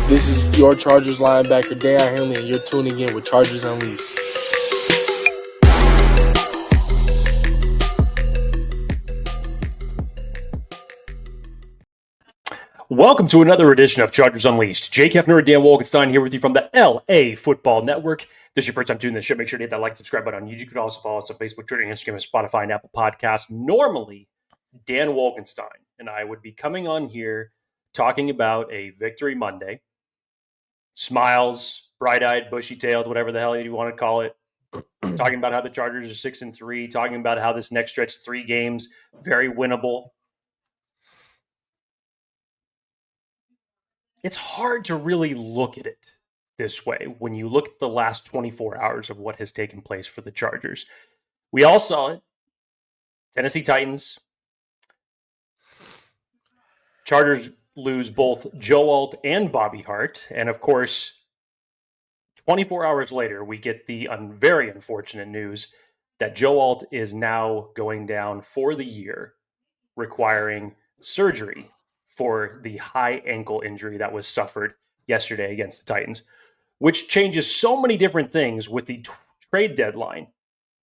This is your Chargers linebacker, Dan Henley, and you're tuning in with Chargers Unleashed. Welcome to another edition of Chargers Unleashed. Jake Hefner and Dan Wolkenstein here with you from the LAFB Network. If this is your first time doing this show, make sure to hit that like, subscribe button on YouTube. You can also follow us on Facebook, Twitter, Instagram, and Spotify, and Apple Podcasts. Normally, Dan Wolkenstein and I would be coming on here talking about a Victory Monday. Smiles, bright-eyed, bushy-tailed, whatever the hell you want to call it. Talking about how the Chargers are 6-3. Talking about how this next stretch, 3 games, very winnable. It's hard to really look at it this way when you look at the last 24 hours of what has taken place for the Chargers. We all saw it. Tennessee Titans. Chargers lose both Joe Alt and Bobby Hart. And of course, 24 hours later, we get the very unfortunate news that Joe Alt is now going down for the year, requiring surgery for the high ankle injury that was suffered yesterday against the Titans, which changes so many different things with the trade deadline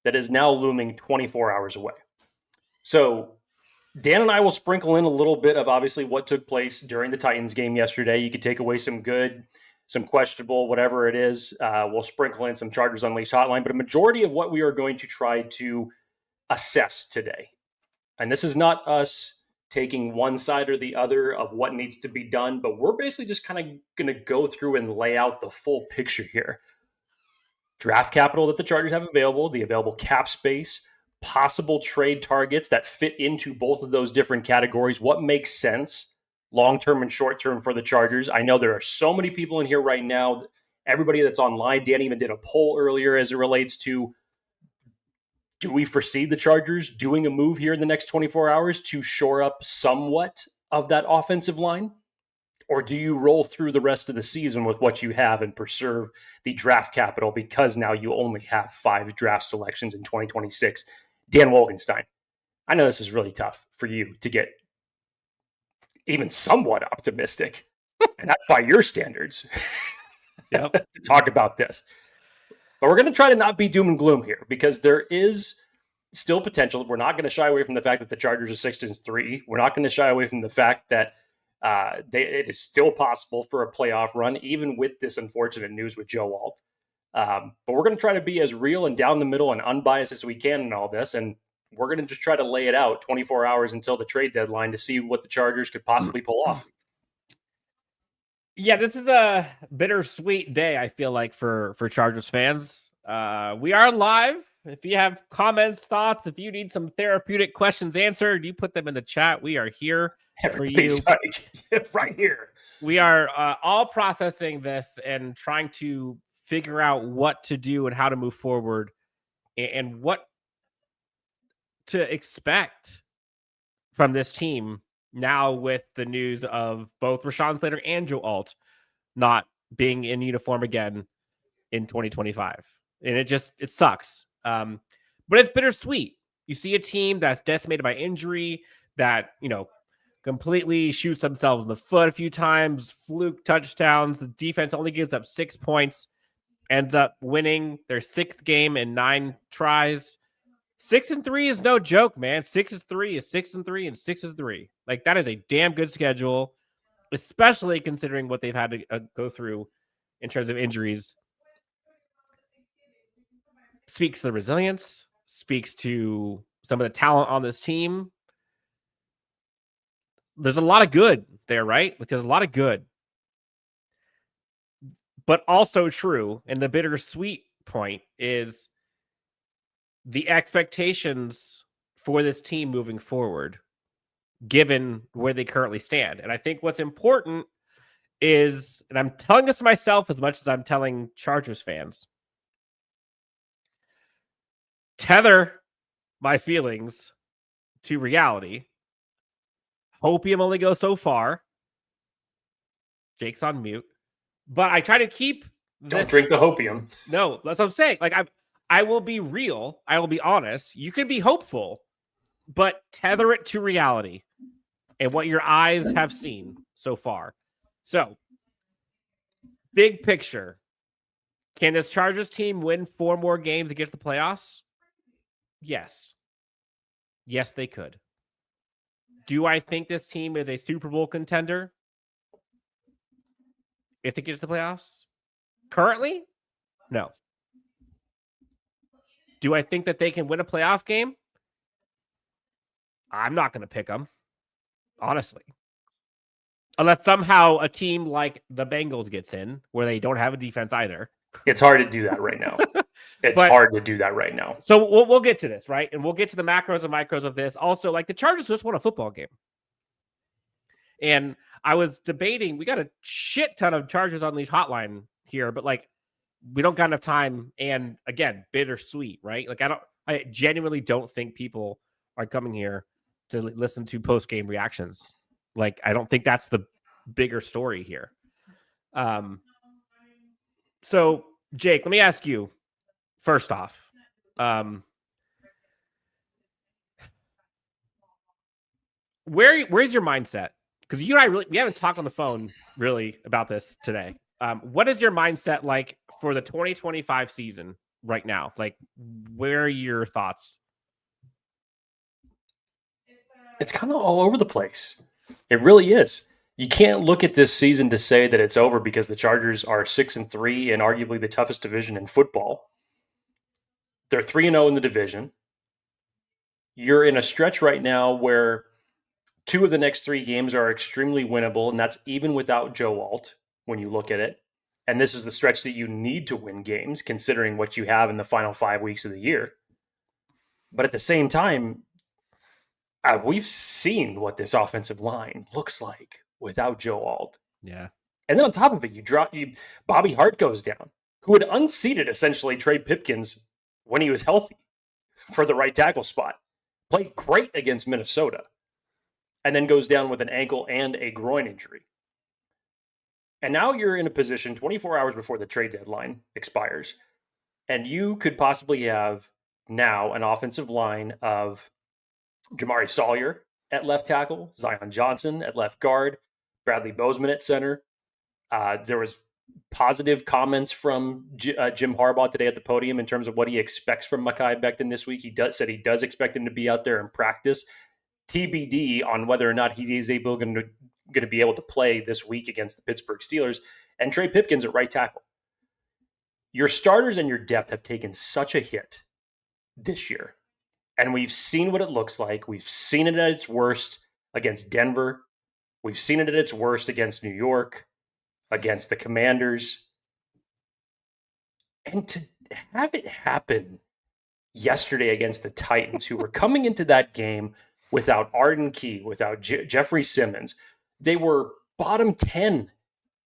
that is now looming 24 hours away. So Dan and I will sprinkle in a little bit of obviously what took place during the Titans game yesterday. You could take away some good, some questionable, whatever it is. We'll sprinkle in some Chargers Unleashed hotline, but a majority of what we are going to try to assess today. And this is not us taking one side or the other of what needs to be done, but we're basically just kind of going to go through and lay out the full picture here. Draft capital that the Chargers have available, the available cap space, possible trade targets that fit into both of those different categories, what makes sense long-term and short-term for the Chargers. I know there are so many people in here right now, everybody that's online. Dan even did a poll earlier as it relates to, do we foresee the Chargers doing a move here in the next 24 hours to shore up somewhat of that offensive line? Or do you roll through the rest of the season with what you have and preserve the draft capital because now you only have 5 draft selections in 2026? Dan Wolkenstein, I know this is really tough for you to get even somewhat optimistic, and that's by your standards, to talk about this. But we're going to try to not be doom and gloom here because there is still potential. We're not going to shy away from the fact that the Chargers are 6-3. We're not going to shy away from the fact that it is still possible for a playoff run, even with this unfortunate news with Joe Alt. But we're going to try to be as real and down the middle and unbiased as we can in all this. And we're going to just try to lay it out 24 hours until the trade deadline to see what the Chargers could possibly pull off. Yeah, this is a bittersweet day, I feel like, for Chargers fans. We are live. If you have comments, thoughts, if you need some therapeutic questions answered, you put them in the chat. We are here for you. Right here. We are all processing this and trying to figure out what to do and how to move forward and what to expect from this team now with the news of both Rashawn Slater and Joe Alt not being in uniform again in 2025. And it sucks. But it's bittersweet. You see a team that's decimated by injury, that, completely shoots themselves in the foot a few times, fluke touchdowns. The defense only gives up 6 points, ends up winning their 6th game in 9 tries. 6-3 is no joke, man. 6-3 is 6-3 and 6-3. Like, that is a damn good schedule, especially considering what they've had to go through in terms of injuries. Speaks to the resilience, speaks to some of the talent on this team. There's a lot of good there, right? Like, there's a lot of good. But also true, and the bittersweet point is the expectations for this team moving forward, given where they currently stand. And I think what's important is, and I'm telling this to myself as much as I'm telling Chargers fans, tether my feelings to reality. Hopium only goes so far. Jake's on mute. But I try to keep this. Don't drink the hopium. No, that's what I'm saying. Like, I will be real. I will be honest. You can be hopeful, but tether it to reality and what your eyes have seen so far. So big picture, can this Chargers team win 4 more games to get to the playoffs? Yes. Yes, they could. Do I think this team is a Super Bowl contender if they get to the playoffs? Currently, no. Do I think that they can win a playoff game? I'm not going to pick them, honestly. Unless somehow a team like the Bengals gets in, where they don't have a defense either. It's hard to do that right now. It's hard to do that right now. So we'll get to this, right? And we'll get to the macros and micros of this. Also, like the Chargers just won a football game. And I was debating, we got a shit ton of Chargers Unleashed hotline here, but like we don't got enough time. And again, bittersweet, right? Like I genuinely don't think people are coming here to listen to post-game reactions. Like, I don't think that's the bigger story here. So Jake, let me ask you first off, where's your mindset? Because you and I we haven't talked on the phone really about this today. What is your mindset like for the 2025 season right now? Like, where are your thoughts? It's kind of all over the place. It really is. You can't look at this season to say that it's over because the Chargers are 6-3 in arguably the toughest division in football. They're 3-0 in the division. You're in a stretch right now where 2 of the next 3 games are extremely winnable, and that's even without Joe Alt when you look at it. And this is the stretch that you need to win games, considering what you have in the final 5 weeks of the year. But at the same time, we've seen what this offensive line looks like without Joe Alt. Yeah. And then on top of it, Bobby Hart goes down, who had unseated essentially Trey Pipkins when he was healthy for the right tackle spot. Played great against Minnesota. And then goes down with an ankle and a groin injury. And now you're in a position 24 hours before the trade deadline expires, and you could possibly have now an offensive line of Jamari Sawyer at left tackle, Zion Johnson at left guard, Bradley Bozeman at center. There was positive comments from Jim Harbaugh today at the podium in terms of what he expects from Mekhi Becton this week. He said he does expect him to be out there and practice. TBD on whether or not he is going to be able to play this week against the Pittsburgh Steelers, and Trey Pipkins at right tackle. Your starters and your depth have taken such a hit this year, and we've seen what it looks like. We've seen it at its worst against Denver. We've seen it at its worst against New York, against the Commanders. And to have it happen yesterday against the Titans, who were coming into that game without Arden Key, without Jeffrey Simmons. They were bottom 10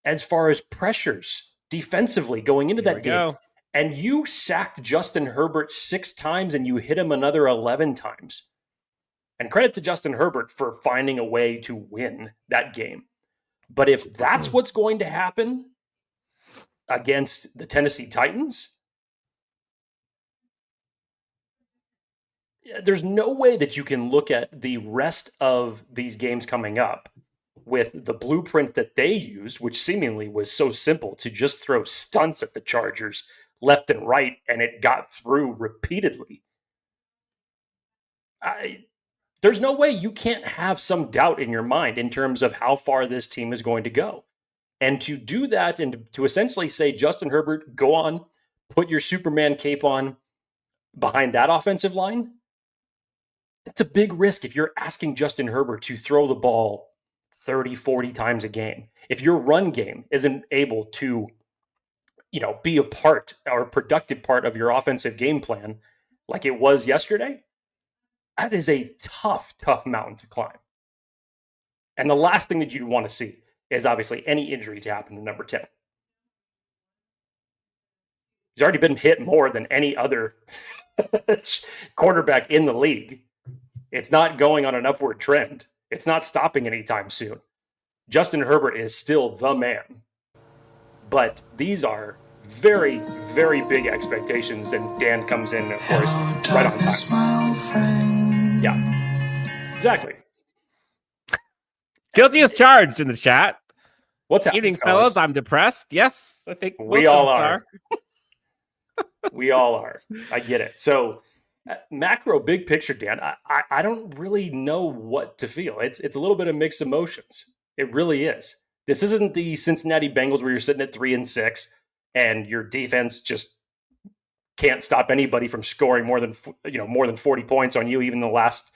as far as pressures defensively going into that game. And you sacked Justin Herbert 6 times and you hit him another 11 times. And credit to Justin Herbert for finding a way to win that game. But if that's what's going to happen against the Tennessee Titans, there's no way that you can look at the rest of these games coming up with the blueprint that they used, which seemingly was so simple to just throw stunts at the Chargers left and right, and it got through repeatedly. There's no way you can't have some doubt in your mind in terms of how far this team is going to go. And to do that and to essentially say, Justin Herbert, go on, put your Superman cape on behind that offensive line, that's a big risk if you're asking Justin Herbert to throw the ball 30, 40 times a game. If your run game isn't able to, be a part or a productive part of your offensive game plan like it was yesterday, that is a tough, tough mountain to climb. And the last thing that you'd want to see is obviously any injury to happen to number 10. He's already been hit more than any other quarterback in the league. It's not going on an upward trend. It's not stopping anytime soon. Justin Herbert is still the man. But these are very, very big expectations, and Dan comes in, of course, right on time. Yeah, exactly. Guilty as charged in the chat. What's happening, Evening, fellas? fellas? I'm depressed. Yes, I think We most of all us are. We all are. I get it. So, macro, big picture, Dan. I don't really know what to feel. It's a little bit of mixed emotions. It really is. This isn't the Cincinnati Bengals where you're sitting at 3-6 and your defense just can't stop anybody from scoring more than 40 points on you, even the last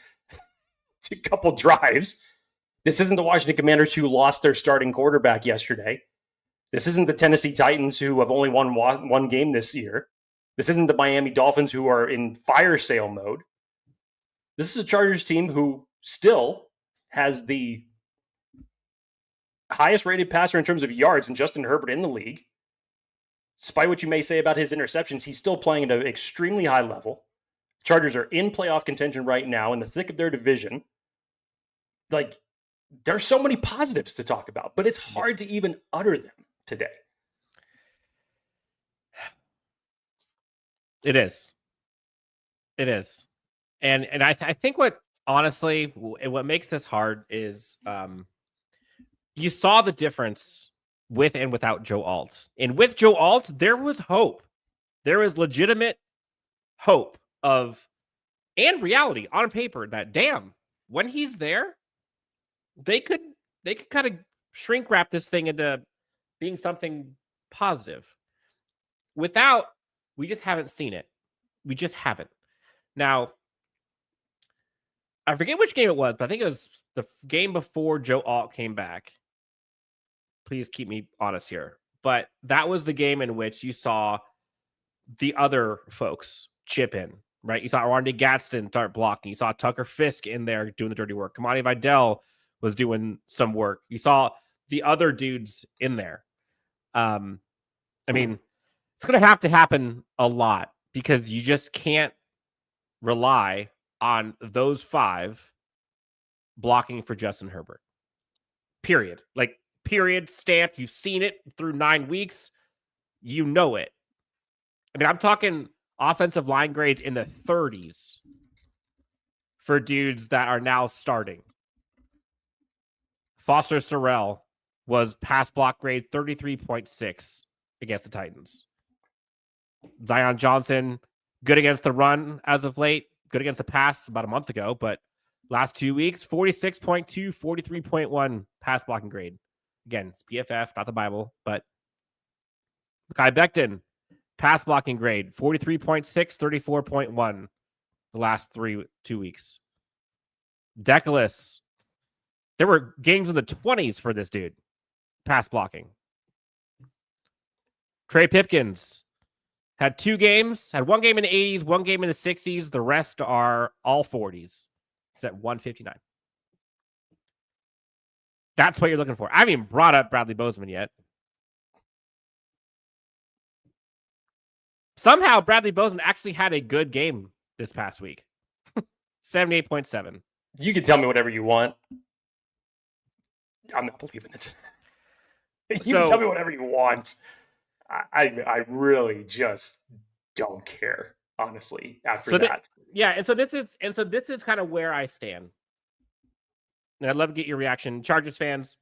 couple drives. This isn't the Washington Commanders who lost their starting quarterback yesterday. This isn't the Tennessee Titans who have only won one game this year. This isn't the Miami Dolphins who are in fire sale mode. This is a Chargers team who still has the highest rated passer in terms of yards in Justin Herbert in the league. Despite what you may say about his interceptions, he's still playing at an extremely high level. The Chargers are in playoff contention right now in the thick of their division. Like, there's so many positives to talk about, but it's hard to even utter them today. It is. It is. And I think what makes this hard is you saw the difference with and without Joe Alt. And with Joe Alt, there was hope. There was legitimate hope and reality on paper that, damn, when he's there, they could kind of shrink wrap this thing into being something positive. Without, we just haven't seen it. We just haven't. Now, I forget which game it was, but I think it was the game before Joe Alt came back. Please keep me honest here. But that was the game in which you saw the other folks chip in, right? You saw Randy Gadsden start blocking. You saw Tucker Fisk in there doing the dirty work. Kamani Vidal was doing some work. You saw the other dudes in there. I mean, it's going to have to happen a lot because you just can't rely on those 5 blocking for Justin Herbert. Period. Like, period, stamped. You've seen it through 9 weeks. You know it. I mean, I'm talking offensive line grades in the 30s for dudes that are now starting. Foster Sorrell was pass block grade 33.6 against the Titans. Zion Johnson, good against the run as of late, good against the pass about a month ago, but last 2 weeks, 46.2, 43.1 pass blocking grade. Again, it's PFF, not the Bible, but Mekhi Becton, pass blocking grade, 43.6, 34.1 the last 2 weeks. Deculus, there were games in the 20s for this dude, pass blocking. Trey Pipkins had 2 games, had 1 game in the 80s, 1 game in the 60s. The rest are all 40s. He's at 159. That's what you're looking for. I haven't even brought up Bradley Bozeman yet. Somehow, Bradley Bozeman actually had a good game this past week. 78.7. You can tell me whatever you want. I'm not believing it. You can tell me whatever you want. I really just don't care, honestly, after that. Yeah, and so this is kind of where I stand. And I'd love to get your reaction. Chargers fans,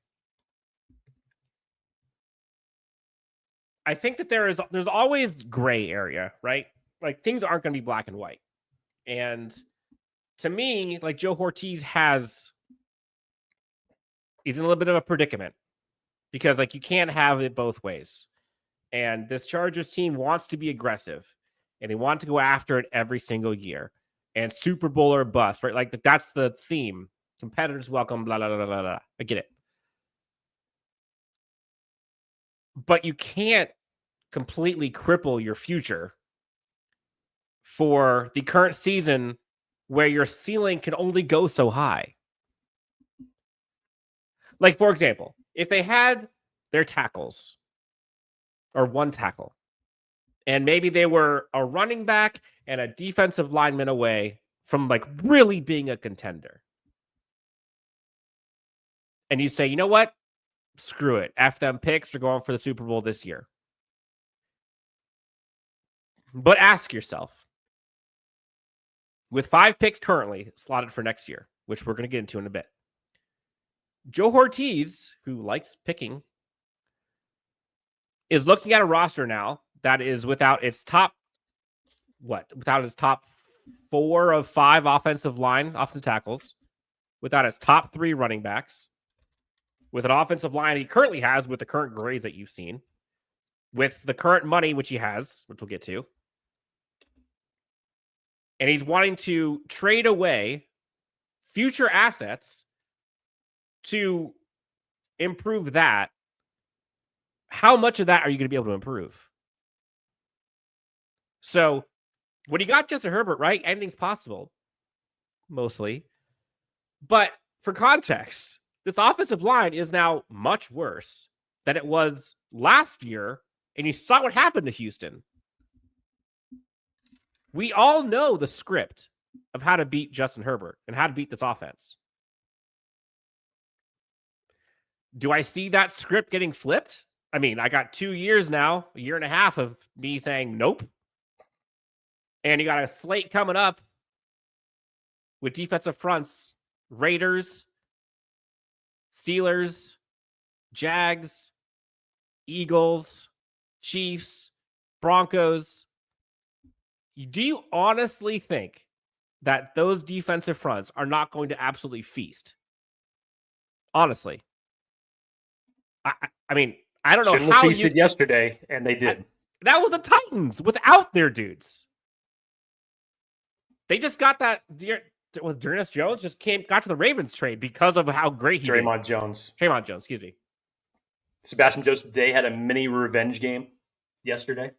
I think that there's always gray area, right? Like, things aren't going to be black and white. And to me, like, Joe Hortiz he's in a little bit of a predicament because, like, you can't have it both ways. And this Chargers team wants to be aggressive and they want to go after it every single year. And Super Bowl or bust, right? Like, that's the theme. Competitors welcome, blah, blah, blah, blah, blah. I get it. But you can't completely cripple your future for the current season where your ceiling can only go so high. Like, for example, if they had their tackles or 1 tackle, and maybe they were a running back and a defensive lineman away from, like, really being a contender. And you say, you know what? Screw it. F them picks. They're going for the Super Bowl this year. But ask yourself, with 5 picks currently slotted for next year, which we're going to get into in a bit, Joe Hortiz, who likes picking is looking at a roster now that is without its top 4 of 5 offensive tackles, without its top 3 running backs, with an offensive line he currently has with the current grades that you've seen, with the current money which he has, which we'll get to. And he's wanting to trade away future assets to improve that. How much of that are you going to be able to improve? So when you got Justin Herbert, right, anything's possible, mostly. But for context, this offensive line is now much worse than it was last year, and you saw what happened to Houston. We all know the script of how to beat Justin Herbert and how to beat this offense. Do I see that script getting flipped? I mean, I got 2 years now, a year and a half of me saying nope. And you got a slate coming up with defensive fronts, Raiders, Steelers, Jags, Eagles, Chiefs, Broncos. Do you honestly think that those defensive fronts are not going to absolutely feast? Honestly. I mean, I don't know Shouldn't how have feasted yesterday, and they did. That was the Titans without their dudes. They just got that. Was D'Ernest Jones got to the Ravens trade because of how great he did. Draymond Jones, excuse me. Sebastian Joseph Day had a mini revenge game yesterday.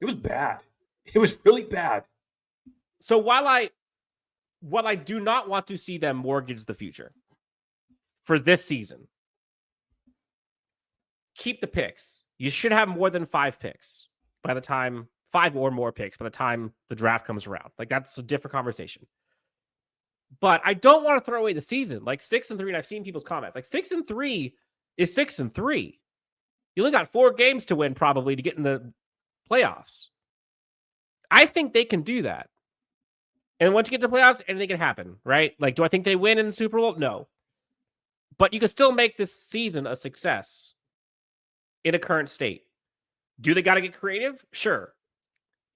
It was bad. It was really bad. So while I do not want to see them mortgage the future for this season, keep the picks. You should have more than 5 picks by the time 5 or more picks by the time the draft comes around. Like, that's a different conversation. But I don't want to throw away the season. Like 6-3, and I've seen people's comments. Like 6-3 is 6-3. You only got 4 games to win probably to get in the playoffs. I think they can do that. And once you get to the playoffs, anything can happen, right? Like, do I think they win in the Super Bowl? No. But you can still make this season a success in a current state. Do they got to get creative? Sure.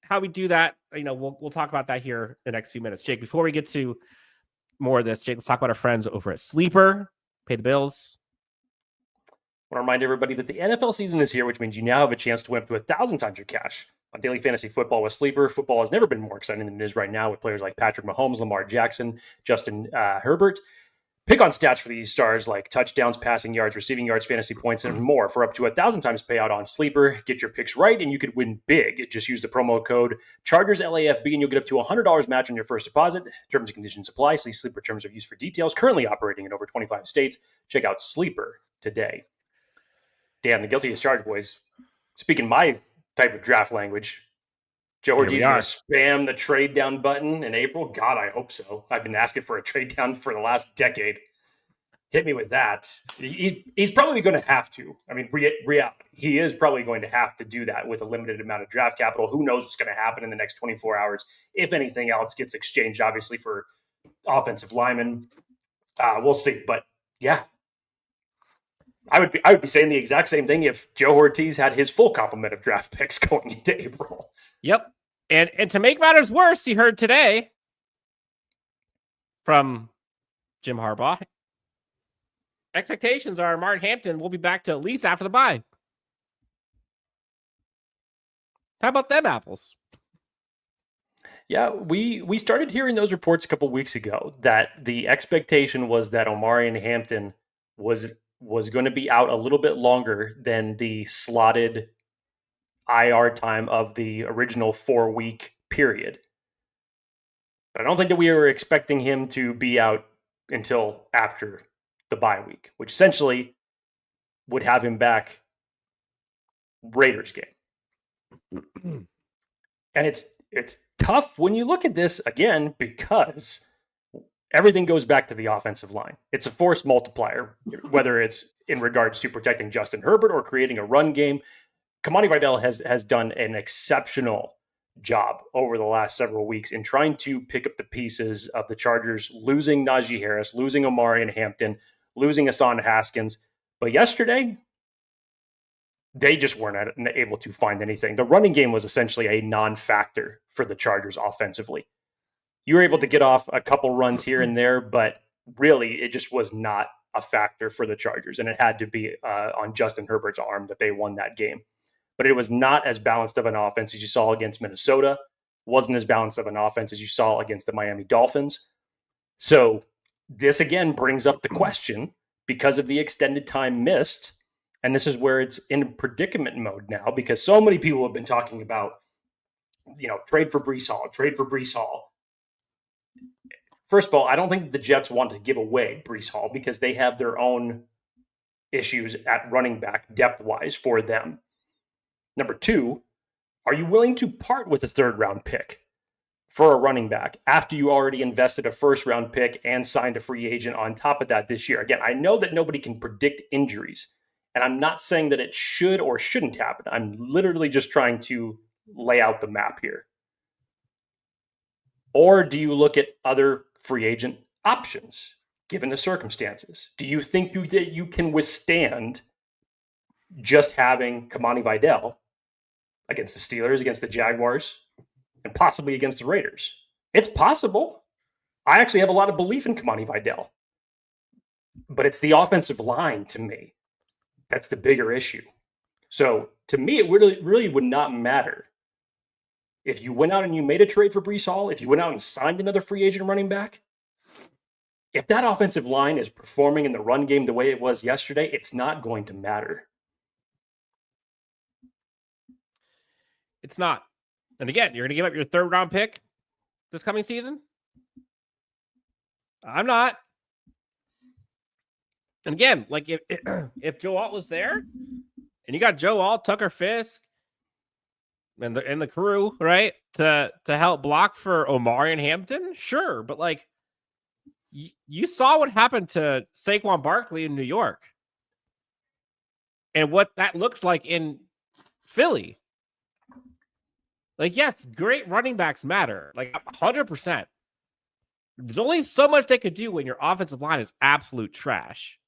How we do that, we'll talk about that here in the next few minutes. Jake, before we get to more of this, Jake, let's talk about our friends over at Sleeper. Pay the bills. I want to remind everybody that the NFL season is here, which means you now have a chance to win up to 1,000 times your cash on daily fantasy football with Sleeper. Football has never been more exciting than it is right now with players like Patrick Mahomes, Lamar Jackson, Justin Herbert. Pick on stats for these stars like touchdowns, passing yards, receiving yards, fantasy points, and more for up to 1,000 times payout on Sleeper. Get your picks right, and you could win big. Just use the promo code ChargersLAFB, and you'll get up to $100 match on your first deposit. Terms and conditions apply. See Sleeper terms of use for details. Currently operating in over 25 states. Check out Sleeper today. Dan, the guilty as charged, boys. Speaking my type of draft language, Joe Hortiz is going to spam the trade down button in April. God, I hope so. I've been asking for a trade down for the last decade. Hit me with that. He's probably going to have to. I mean, reality, he is probably going to have to do that with a limited amount of draft capital. Who knows what's going to happen in the next 24 hours? If anything else gets exchanged, obviously, for offensive linemen. We'll see. But, yeah. I would be saying the exact same thing if Joe Hortiz had his full complement of draft picks going into April. Yep. And to make matters worse, you heard today from Jim Harbaugh, expectations are Martin Hampton will be back to at least after the bye. How about them apples? Yeah, we started hearing those reports a couple weeks ago that the expectation was that Omarion Hampton was going to be out a little bit longer than the slotted IR time of the original 4-week period. But I don't think that we were expecting him to be out until after the bye week, which essentially would have him back Raiders game. And it's tough when you look at this again because everything goes back to the offensive line. It's a force multiplier, whether it's in regards to protecting Justin Herbert or creating a run game. Kamani Vidal has done an exceptional job over the last several weeks in trying to pick up the pieces of the Chargers, losing Najee Harris, losing Omarion Hampton, losing Hassan Haskins. But yesterday, they just weren't able to find anything. The running game was essentially a non-factor for the Chargers offensively. You were able to get off a couple runs here and there, but really it just was not a factor for the Chargers. And it had to be on Justin Herbert's arm that they won that game. But it was not as balanced of an offense as you saw against Minnesota. Wasn't as balanced of an offense as you saw against the Miami Dolphins. So this again brings up the question, because of the extended time missed, and this is where it's in predicament mode now, because so many people have been talking about, trade for Breece Hall. First of all, I don't think the Jets want to give away Breece Hall because they have their own issues at running back depth-wise for them. Number two, are you willing to part with a third-round pick for a running back after you already invested a first-round pick and signed a free agent on top of that this year? Again, I know that nobody can predict injuries, and I'm not saying that it should or shouldn't happen. I'm literally just trying to lay out the map here. Or do you look at other free agent options, given the circumstances? Do you think that you can withstand just having Kamani Vidal against the Steelers, against the Jaguars, and possibly against the Raiders? It's possible. I actually have a lot of belief in Kamani Vidal. But it's the offensive line, to me, that's the bigger issue. So to me, it really would not matter if you went out and you made a trade for Breece Hall, if you went out and signed another free agent running back. If that offensive line is performing in the run game the way it was yesterday, it's not going to matter. It's not. And again, you're going to give up your third round pick this coming season? I'm not. And again, like if Joe Alt was there and you got Joe Alt, Tucker Fisk, and the crew, right, to help block for Omari and Hampton, sure. But like you saw what happened to Saquon Barkley in New York and what that looks like in Philly. Like, yes, great running backs matter, like 100%. There's only so much they could do when your offensive line is absolute trash.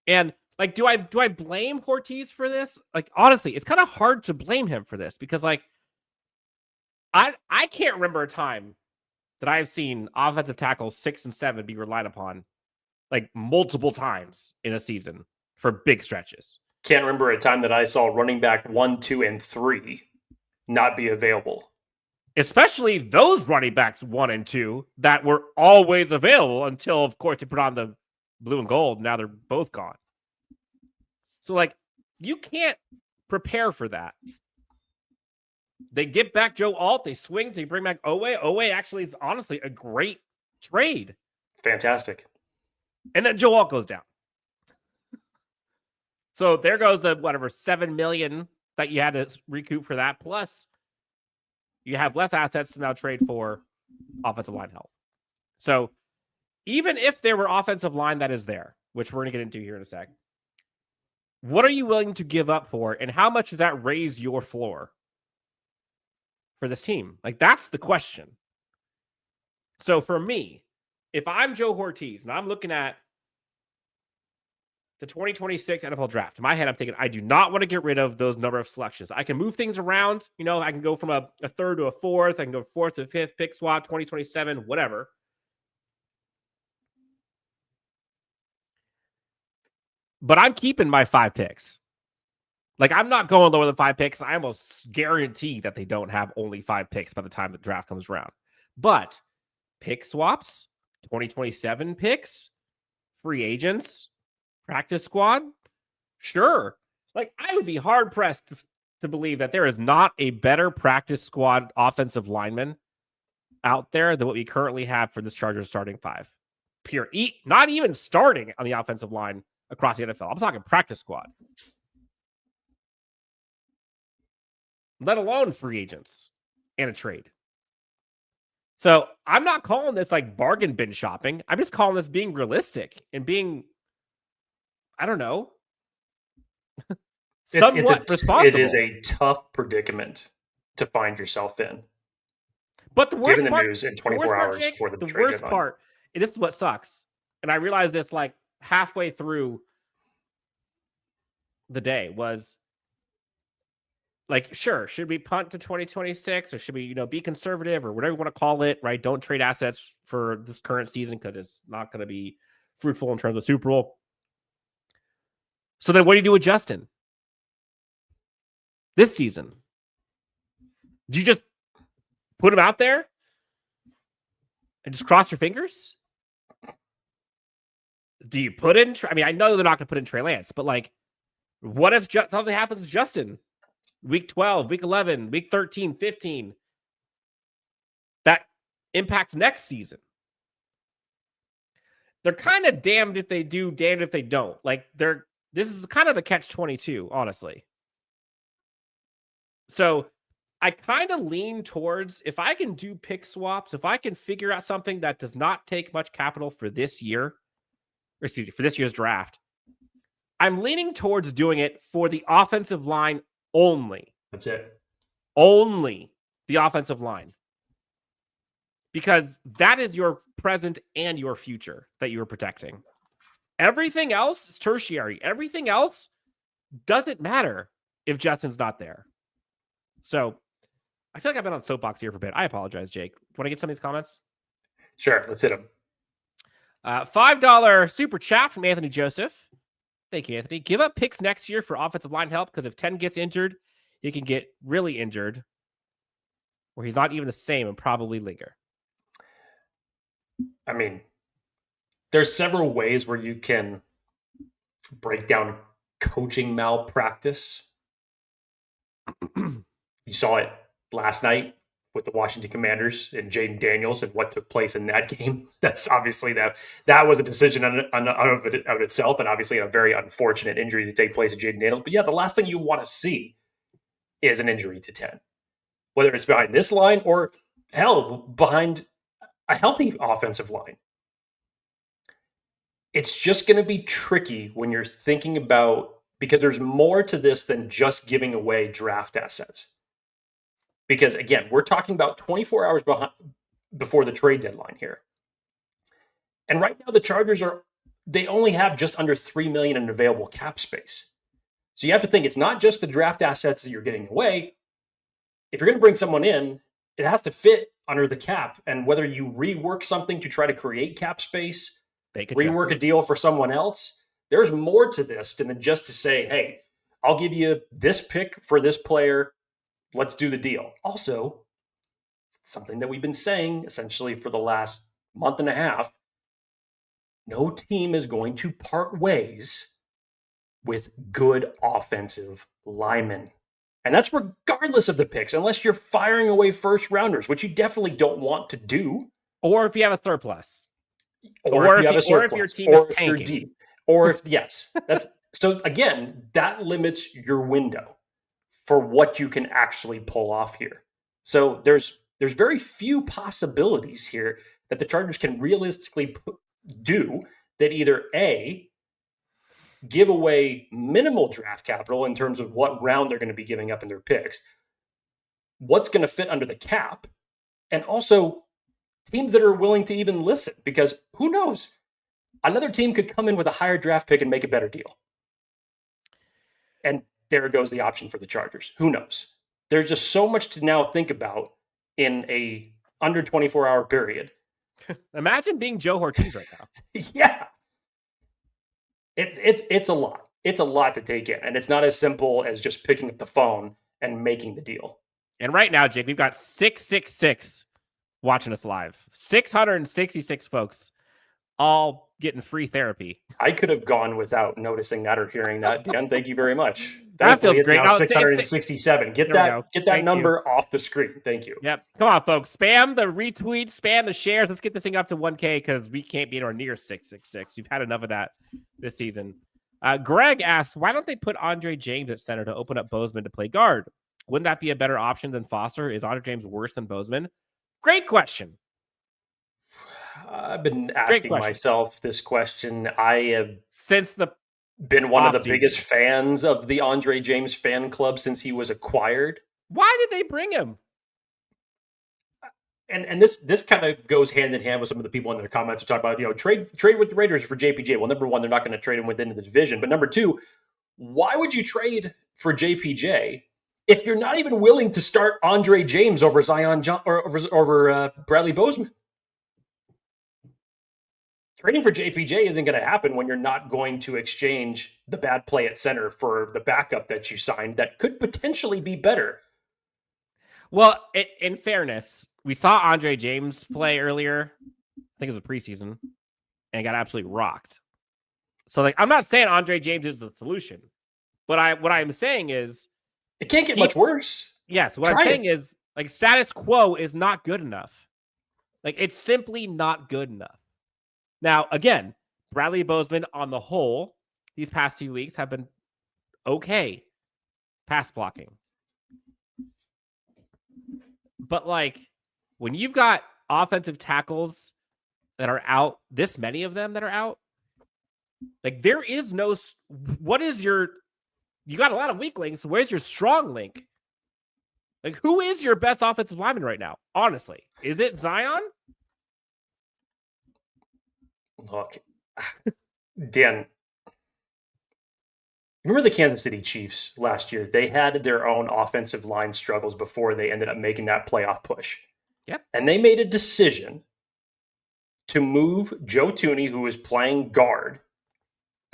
And like, do I blame Hortiz for this? Like, honestly, it's kind of hard to blame him for this because, like, I can't remember a time that I've seen offensive tackles 6 and 7 be relied upon like multiple times in a season for big stretches. Can't remember a time that I saw running back 1, 2, and 3 not be available. Especially those running backs 1 and 2 that were always available until, of course, they put on the blue and gold. Now they're both gone. So, like, you can't prepare for that. They get back Joe Alt. They swing to bring back Owe. Owe actually is honestly a great trade. Fantastic. And then Joe Alt goes down. So there goes the $7 million that you had to recoup for that. Plus, you have less assets to now trade for offensive line help. So even if there were offensive line that is there, which we're going to get into here in a sec, what are you willing to give up for? And how much does that raise your floor for this team? Like, that's the question. So for me, if I'm Joe Hortiz and I'm looking at the 2026 NFL draft, in my head, I'm thinking, I do not want to get rid of those number of selections. I can move things around. You know, I can go from a third to a fourth. I can go fourth to fifth, pick swap, 2027, whatever. But I'm keeping my 5 picks. Like, I'm not going lower than 5 picks. I almost guarantee that they don't have only 5 picks by the time the draft comes around. But pick swaps, 2027 picks, free agents, practice squad, sure. Like, I would be hard-pressed to believe that there is not a better practice squad offensive lineman out there than what we currently have for this Chargers starting 5. Not even starting on the offensive line across the NFL. I'm talking practice squad. Let alone free agents and a trade. So I'm not calling this like bargain bin shopping. I'm just calling this being realistic and being, I don't know, somewhat responsible. It is a tough predicament to find yourself in. But the worst given the part, news in 24 hours before the trade worst deadline. part, and this is what sucks. And I realized this like halfway through the day was like, sure, should we punt to 2026 or should we, be conservative or whatever you want to call it, right? Don't trade assets for this current season because it's not going to be fruitful in terms of Super Bowl. So then what do you do with Justin this season? Do you just put him out there and just cross your fingers? Do you put in? I know they're not going to put in Trey Lance, but like, what if something happens to Justin? Week 12, week 11, week 13, 15. That impacts next season. They're kind of damned if they do, damned if they don't. Like, this is kind of a catch-22, honestly. So I kind of lean towards, if I can do pick swaps, if I can figure out something that does not take much capital for this year, or excuse me, for this year's draft, I'm leaning towards doing it for the offensive line only. That's it. Only the offensive line. Because that is your present and your future that you are protecting. Everything else is tertiary. Everything else doesn't matter if Justin's not there. So I feel like I've been on soapbox here for a bit. I apologize, Jake. Want to get some of these comments? Sure, let's hit them. $5 super chat from Anthony Joseph. Thank you, Anthony. Give up picks next year for offensive line help because if 10 gets injured, he can get really injured where he's not even the same and probably linger. I mean, there's several ways where you can break down coaching malpractice. You saw it last night with the Washington Commanders and Jaden Daniels and what took place in that game. That's obviously that was a decision of itself, and obviously a very unfortunate injury to take place to Jaden Daniels. But yeah, the last thing you want to see is an injury to 10, whether it's behind this line or hell, behind a healthy offensive line. It's just going to be tricky when you're thinking about, because there's more to this than just giving away draft assets. Because again, we're talking about 24 hours before the trade deadline here. And right now the Chargers they only have just under $3 million in available cap space. So you have to think it's not just the draft assets that you're getting away. If you're going to bring someone in, it has to fit under the cap. And whether you rework something to try to create cap space, rework a deal for someone else, there's more to this than just to say, hey, I'll give you this pick for this player. Let's do the deal. Also, something that we've been saying essentially for the last month and a half, no team is going to part ways with good offensive linemen. And that's regardless of the picks, unless you're firing away first rounders, which you definitely don't want to do. Or if you have a surplus. Or if you have a surplus. Or if your team is tanking. Or if you're deep. Or if, yes. So again, that limits your window for what you can actually pull off here. So there's very few possibilities here that the Chargers can realistically do that either A, give away minimal draft capital in terms of what round they're going to be giving up in their picks, what's going to fit under the cap, and also teams that are willing to even listen, because who knows? Another team could come in with a higher draft pick and make a better deal. And there goes the option for the Chargers. Who knows? There's just so much to now think about in a under 24-hour period. Imagine being Joe Hortiz right now. Yeah. It's a lot. It's a lot to take in. And it's not as simple as just picking up the phone and making the deal. And right now, Jake, we've got 666 watching us live. 666 folks all getting free therapy. I could have gone without noticing that or hearing that, Dan. Thank you very much. That feels great. Now 667. Get that Thank number off the screen. Thank you. Yep. Come on, folks. Spam the retweets, spam the shares. Let's get this thing up to 1K because we can't be anywhere near 666. We've had enough of that this season. Greg asks, why don't they put Andre James at center to open up Bozeman to play guard? Wouldn't that be a better option than Foster? Is Andre James worse than Bozeman? Great question. I've been asking myself this question. I have been one of the biggest fans of the Andre James fan club since he was acquired. Why did they bring him? And this kind of goes hand in hand with some of the people in their comments who talk about, trade with the Raiders for JPJ. Well, number one, they're not going to trade him within the division. But number two, why would you trade for JPJ if you're not even willing to start Andre James over over Bradley Bozeman? Trading for JPJ isn't going to happen when you're not going to exchange the bad play at center for the backup that you signed that could potentially be better. Well, in fairness, we saw Andre James play earlier. I think it was a preseason, and got absolutely rocked. So, like, I'm not saying Andre James is the solution, but what I'm saying is it can't get much worse. Yes, what I'm saying is, like, status quo is not good enough. Like, it's simply not good enough. Now, again, Bradley Bozeman on the whole, these past few weeks have been okay pass blocking. But, like, when you've got offensive tackles that are out, this many of them that are out, like, there is no, you got a lot of weak links. Where's your strong link? Like, who is your best offensive lineman right now? Honestly, is it Zion? Look, Dan, remember the Kansas City Chiefs last year? They had their own offensive line struggles before they ended up making that playoff push. Yep. And they made a decision to move Joe Thuney, who was playing guard,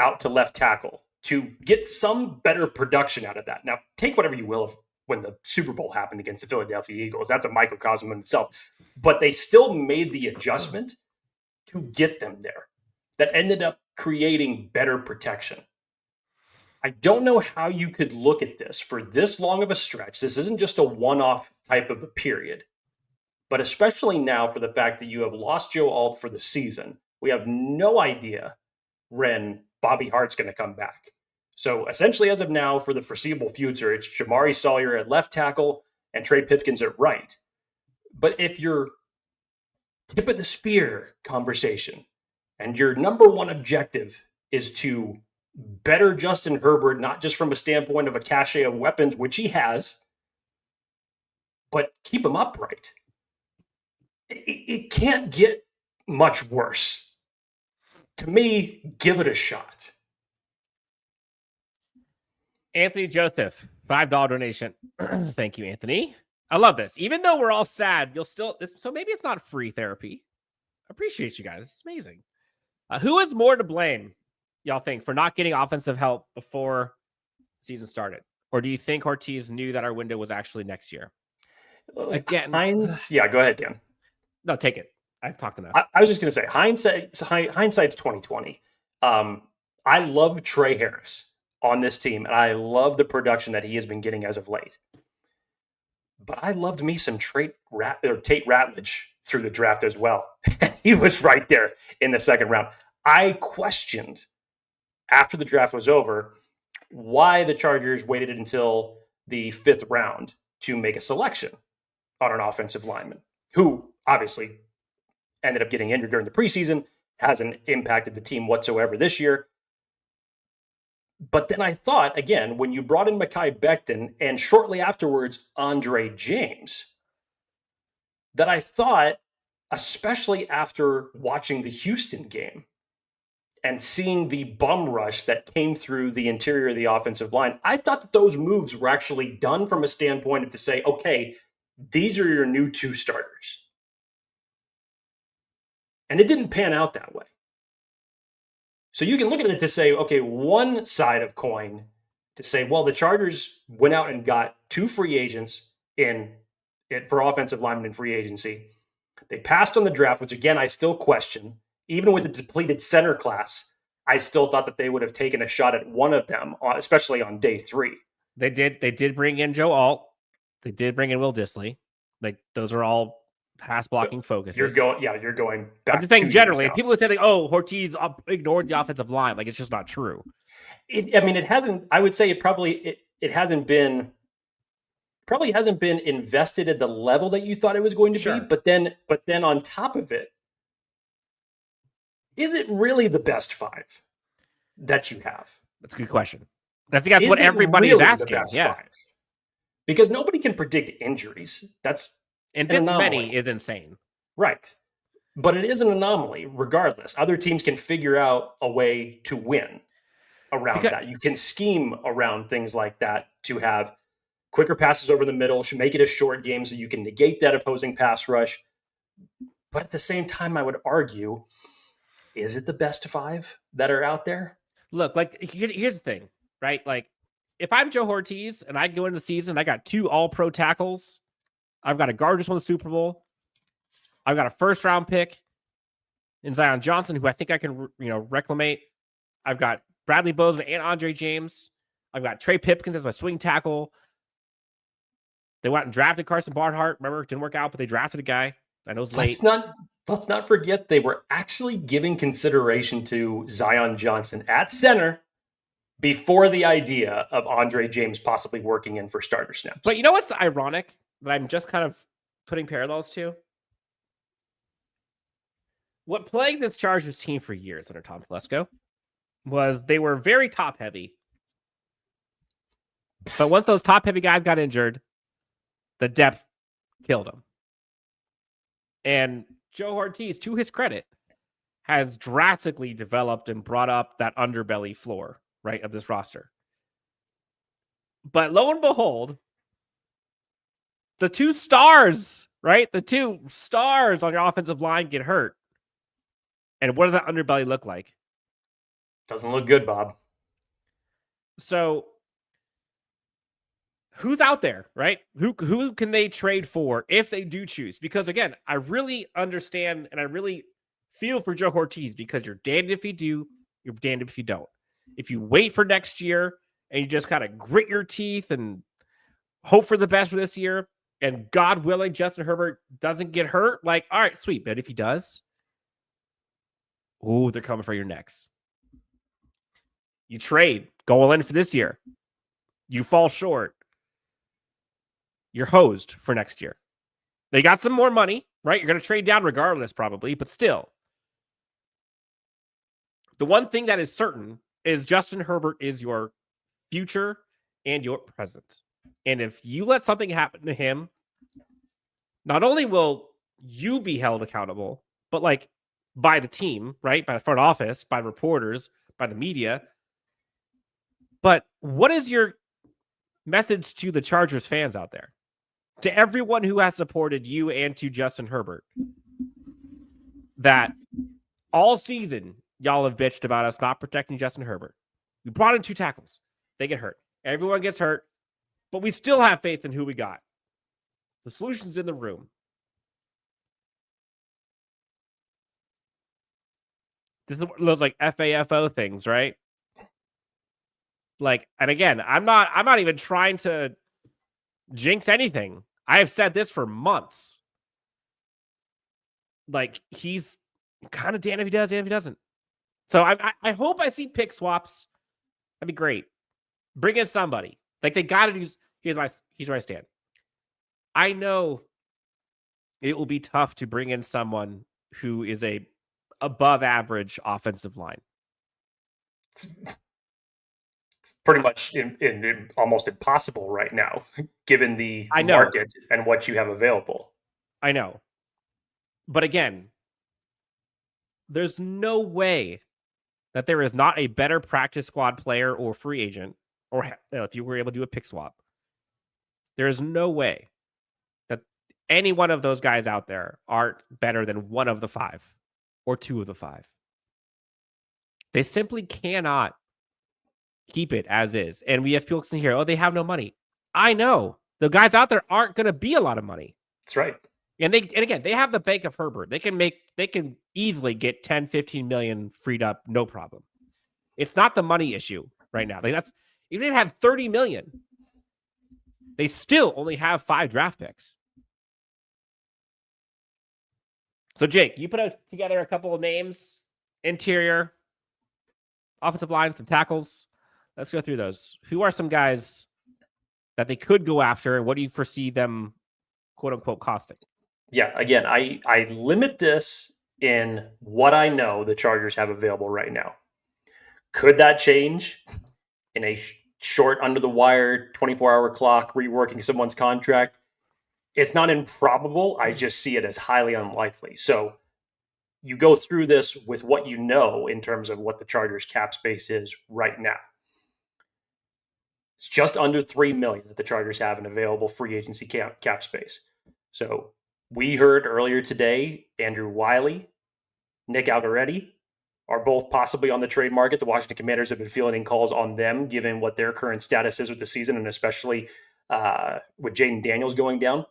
out to left tackle to get some better production out of that. Now, take whatever you will of when the Super Bowl happened against the Philadelphia Eagles. That's a microcosm in itself. But they still made the adjustment to get them there that ended up creating better protection. I don't know how you could look at this for this long of a stretch. This isn't just a one-off type of a period, but especially now for the fact that you have lost Joe Alt for the season. We have no idea when Bobby Hart's going to come back. So essentially, as of now, for the foreseeable future, it's Jamari Sawyer at left tackle and Trey Pipkins at right. But if you're tip of the spear conversation and your number one objective is to better Justin Herbert, not just from a standpoint of a cachet of weapons, which he has, but keep him upright, it can't get much worse. To me, give it a shot. Anthony Joseph, $5 donation. Thank you, Anthony. I love this. Even though we're all sad, you'll still so maybe it's not free therapy. I appreciate you guys. It's amazing. Who is more to blame, y'all think, for not getting offensive help before the season started? Or do you think Hortiz knew that our window was actually next year? Again, yeah, go ahead, Dan. No, take it. I've talked enough. I was just going to say, hindsight's 2020. I love Trey Harris on this team, and I love the production that he has been getting as of late. But I loved me some Tate Ratledge through the draft as well. He was right there in the second round. I questioned after the draft was over why the Chargers waited until the 5th round to make a selection on an offensive lineman who obviously ended up getting injured during the preseason, hasn't impacted the team whatsoever this year. But then I thought, again, when you brought in Mekhi Becton and shortly afterwards Andre James, that I thought, especially after watching the Houston game and seeing the bum rush that came through the interior of the offensive line, I thought that those moves were actually done from a standpoint of to say, okay, these are your new 2 starters. And it didn't pan out that way. So you can look at it to say, okay, one side of coin to say, well, the Chargers went out and got 2 free agents for offensive linemen in free agency. They passed on the draft, which again, I still question. Even with the depleted center class, I still thought that they would have taken a shot at one of them, especially on day 3. They did bring in Joe Alt. They did bring in Will Dissly. Like, those are all pass blocking focuses. You're going back. I'm just saying generally, people would say, like, oh, Hortiz ignored the offensive line. Like, it's just not true. It hasn't. I would say it hasn't been invested at the level that you thought it was going to be. But then on top of it, is it really the best 5 that you have? That's a good question. And I think that's what everybody is asking. The best 5? Because nobody can predict injuries. And this many is insane. Right. But it is an anomaly regardless. Other teams can figure out a way to win around that. You can scheme around things like that to have quicker passes over the middle, should make it a short game so you can negate that opposing pass rush. But at the same time, I would argue, is it the best 5 that are out there? Look, like here's the thing, right? Like if I'm Joe Hortiz and I go into the season, I got 2 all-pro tackles. I've got a guard just won the Super Bowl. I've got a first-round pick in Zion Johnson, who I think I can, reclamate. I've got Bradley Bozeman and Andre James. I've got Trey Pipkins as my swing tackle. They went and drafted Carson Barnhart. Remember, it didn't work out, but they drafted a guy. I know it's late. Let's not forget they were actually giving consideration to Zion Johnson at center before the idea of Andre James possibly working in for starter snaps. But you know what's ironic that I'm just kind of putting parallels to? What plagued this Chargers team for years under Tom Telesco was they were very top-heavy. But once those top-heavy guys got injured, the depth killed them. And Joe Hortiz, to his credit, has drastically developed and brought up that underbelly floor, right, of this roster. But lo and behold, the 2 stars, right? The 2 stars on your offensive line get hurt. And what does that underbelly look like? Doesn't look good, Bob. So who's out there, right? Who can they trade for if they do choose? Because again, I really understand and I really feel for Joe Hortiz, because you're damned if you do, you're damned if you don't. If you wait for next year and you just kind of grit your teeth and hope for the best for this year, and God willing, Justin Herbert doesn't get hurt, like, all right, sweet. But if he does, they're coming for your necks. You trade, go in for this year. You fall short. You're hosed for next year. They got some more money, right? You're going to trade down regardless, probably, but still. The one thing that is certain is Justin Herbert is your future and your present. And if you let something happen to him, not only will you be held accountable, but like by the team, right? By the front office, by reporters, by the media. But what is your message to the Chargers fans out there? To everyone who has supported you and to Justin Herbert, that all season y'all have bitched about us not protecting Justin Herbert. We brought in 2 tackles. They get hurt. Everyone gets hurt, but we still have faith in who we got. The solution's in the room. This is those like FAFO things, right? Like, and again, I'm not even trying to jinx anything. I have said this for months. Like, he's kind of damned if he does, damned if he doesn't. So I hope I see pick swaps. That'd be great. Bring in somebody. Like, they got to do. Here's where I stand. I know it will be tough to bring in someone who is a above average offensive line. It's pretty much in almost impossible right now, given the market and what you have available. I know. But again, there's no way that there is not a better practice squad player or free agent, or if you were able to do a pick swap, there is no way that any one of those guys out there aren't better than one of the 5 or 2 of the 5. They simply cannot keep it as is. And we have people in here, they have no money. I know. The guys out there aren't going to be a lot of money. That's right. And again, they have the bank of Herbert. They can easily get 10, 15 million freed up, no problem. It's not the money issue right now. Like, that's, even if they had 30 million, they still only have 5 draft picks. So Jake, you put together a couple of names, interior, offensive line, some tackles. Let's go through those. Who are some guys that they could go after, and what do you foresee them, quote unquote, costing? Yeah, again, I limit this in what I know the Chargers have available right now. Could that change in a short, under-the-wire, 24-hour clock, reworking someone's contract? It's not improbable. I just see it as highly unlikely. So you go through this with what you know in terms of what the Chargers cap space is right now. It's just under $3 million that the Chargers have in available free agency cap space. So we heard earlier today, Andrew Wiley, Nick Algoretti are both possibly on the trade market. The Washington Commanders have been fielding calls on them, given what their current status is with the season, and especially with Jaden Daniels going down.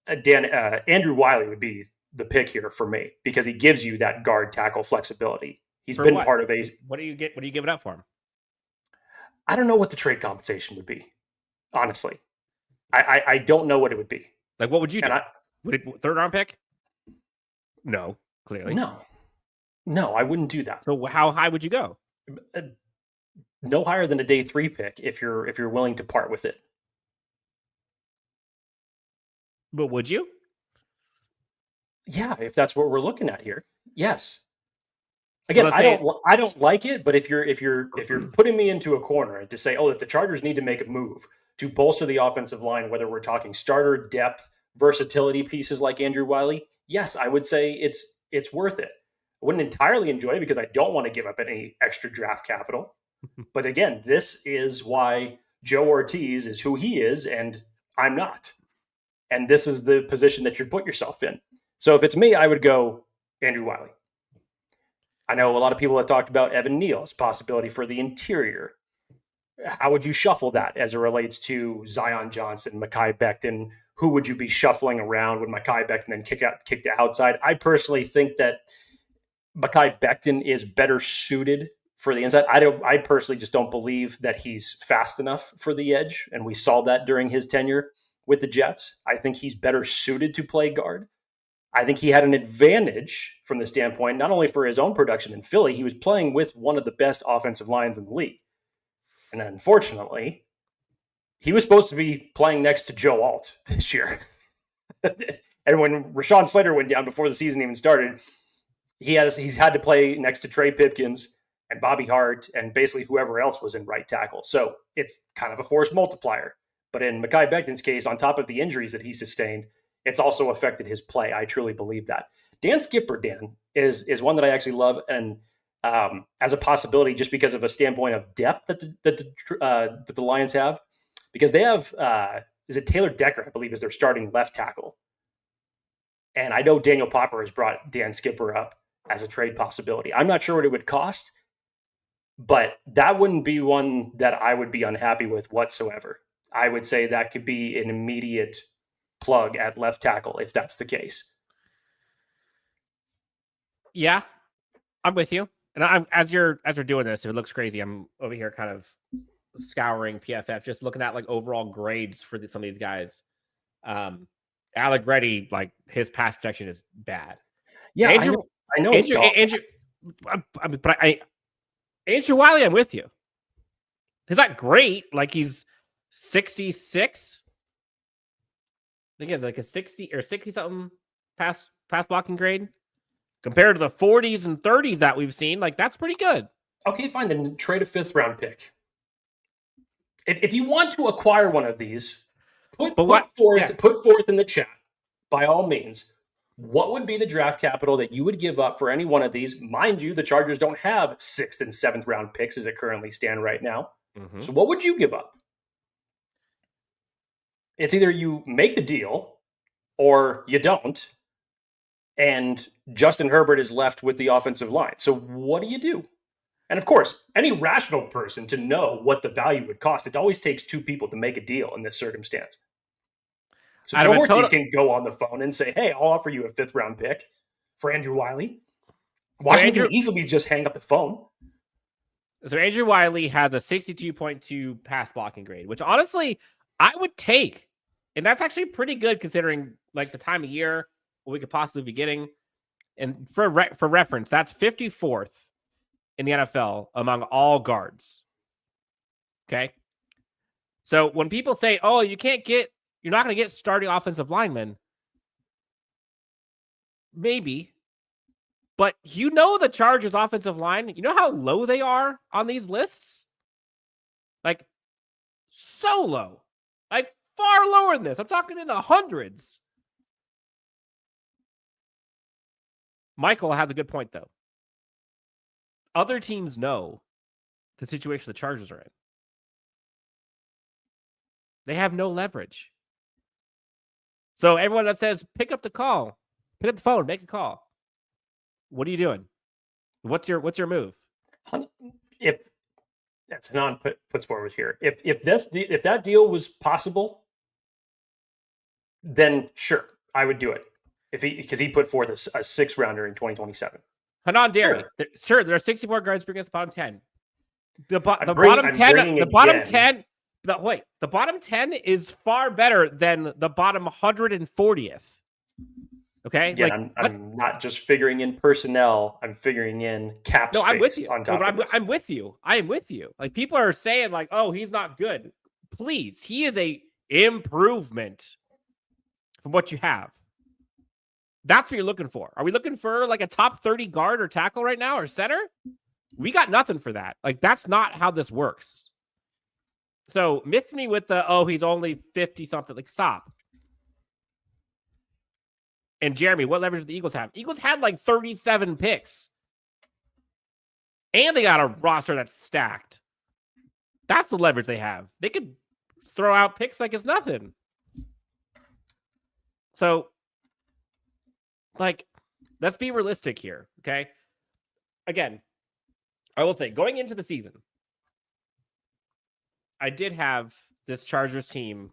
Andrew Wiley would be the pick here for me because he gives you that guard tackle flexibility. He's For been what? part of a. What do you get? What do you give it up for him? I don't know what the trade compensation would be. Honestly, I don't know what it would be. Like, what would you do? Would it third round pick? No, clearly. No, I wouldn't do that. So how high would you go? No higher than a day 3 pick if you're willing to part with it. But would you? Yeah, if that's what we're looking at here, yes. Again, I don't like it, but if you're putting me into a corner and to say, oh, that the Chargers need to make a move to bolster the offensive line, whether we're talking starter depth, versatility pieces like Andrew Wiley, yes, I would say it's worth it. I wouldn't entirely enjoy it because I don't want to give up any extra draft capital. But again, this is why Joe Hortiz is who he is, and I'm not. And this is the position that you put yourself in. So if it's me, I would go Andrew Wiley. I know a lot of people have talked about Evan Neal's possibility for the interior. How would you shuffle that as it relates to Zion Johnson, Mekhi Becton? Who would you be shuffling around? Would Mekhi Becton then kick the outside? I personally think that Mekhi Becton is better suited for the inside. I personally just don't believe that he's fast enough for the edge, and we saw that during his tenure with the Jets. I think he's better suited to play guard. I think he had an advantage from the standpoint, not only for his own production in Philly, he was playing with one of the best offensive lines in the league. And then unfortunately, he was supposed to be playing next to Joe Alt this year. And when Rashawn Slater went down before the season even started, he's had to play next to Trey Pipkins and Bobby Hart and basically whoever else was in right tackle. So it's kind of a force multiplier. But in Mekhi Becton's case, on top of the injuries that he sustained, it's also affected his play. I truly believe that. Dan Skipper, is one that I actually love, and as a possibility, just because of a standpoint of depth that the Lions have, because they have is it Taylor Decker, I believe, is their starting left tackle, and I know Daniel Popper has brought Dan Skipper up as a trade possibility. I'm not sure what it would cost, but that wouldn't be one that I would be unhappy with whatsoever. I would say that could be an immediate plug at left tackle if that's the case. Yeah, I'm with you. And I'm as you're doing this, it looks crazy. I'm over here kind of scouring PFF, just looking at like overall grades for some of these guys. Alec Reddy, like his pass protection is bad. Yeah, Andrew, I know. Andrew Wiley, I'm with you. He's not great. Like he's 66. I think it's like a 60 or 60 something pass blocking grade compared to the 40s and 30s that we've seen. Like that's pretty good. Okay, fine. Then trade a 5th round pick. If you want to acquire one of these, put forth in the chat, by all means, what would be the draft capital that you would give up for any one of these? Mind you, the Chargers don't have 6th and 7th round picks as it currently stand right now. Mm-hmm. So what would you give up? It's either you make the deal or you don't, and Justin Herbert is left with the offensive line. So what do you do? And of course, any rational person to know what the value would cost, it always takes 2 people to make a deal in this circumstance. So Joe Hortiz can go on the phone and say, hey, I'll offer you a 5th round pick for Andrew Wiley. Washington can easily just hang up the phone. So Andrew Wiley has a 62.2 pass blocking grade, which honestly I would take. And that's actually pretty good considering like the time of year, what we could possibly be getting. And for reference, that's 54th in the NFL among all guards. Okay. So when people say, oh, you're not going to get starting offensive linemen, maybe, but the Chargers offensive line, you know how low they are on these lists? Like so low, like far lower than this. I'm talking in the hundreds. Michael has a good point, though. Other teams know the situation the Chargers are in. They have no leverage. So everyone that says, pick up the phone, make a call. What are you doing? What's your move? If that's Hanan puts forward here, if that deal was possible, then sure, I would do it. Because he put forth a 6-rounder in 2027. Hanan Derry, sure, there are 64 guards bringing us the bottom 10. The bottom 10 is far better than the bottom 140th. Okay, again, I'm not just figuring in personnel; I'm figuring in cap space. No, I'm with you. On top of this. I'm with you. I am with you. Like, people are saying, like, "Oh, he's not good." Please, he is a improvement from what you have. That's what you're looking for. Are we looking for like a top 30 guard or tackle right now or center? We got nothing for that. Like, that's not how this works. So miss me with he's only 50 something. Like, stop. And Jeremy, what leverage do the Eagles have? Eagles had like 37 picks. And they got a roster that's stacked. That's the leverage they have. They could throw out picks like it's nothing. So, like, let's be realistic here, okay? Again, I will say, going into the season, I did have this Chargers team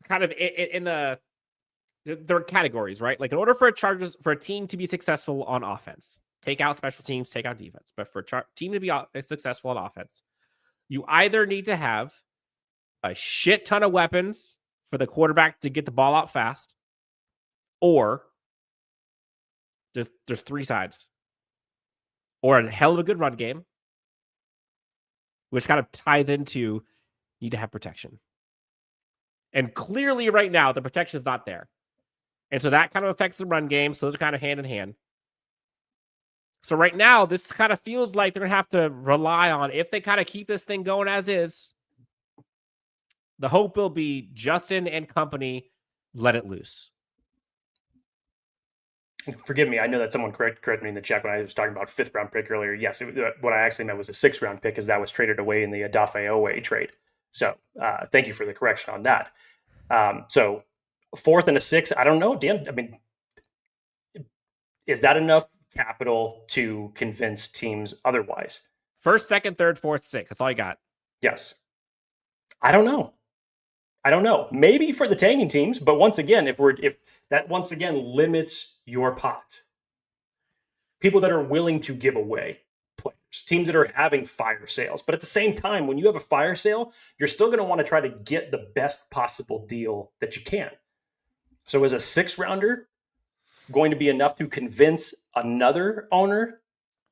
kind of in there are categories, right? Like, in order for a team to be successful on offense, take out special teams, take out defense. But for a team to be successful on offense, you either need to have a shit ton of weapons for the quarterback to get the ball out fast, or there's three sides, or a hell of a good run game, which kind of ties into you need to have protection. And clearly right now, the protection is not there. And so that kind of affects the run game. So those are kind of hand in hand. So right now, this kind of feels like they're going to have to rely on, if they kind of keep this thing going as is, the hope will be Justin and company let it loose. Forgive me, I know that someone corrected me in the chat when I was talking about 5th round pick earlier. Yes, what I actually meant was a 6th round pick, because that was traded away in the Adafe Owe trade. So thank you for the correction on that. So 4th and a 6, I don't know, Dan. I mean, is that enough capital to convince teams otherwise? 1st, 2nd, 3rd, 4th, 6th. That's all you got. Yes. I don't know. Maybe for the tanking teams, but once again, if that once again limits your pot, people that are willing to give away players, teams that are having fire sales. But at the same time, when you have a fire sale, you're still going to want to try to get the best possible deal that you can. So is a 6th rounder going to be enough to convince another owner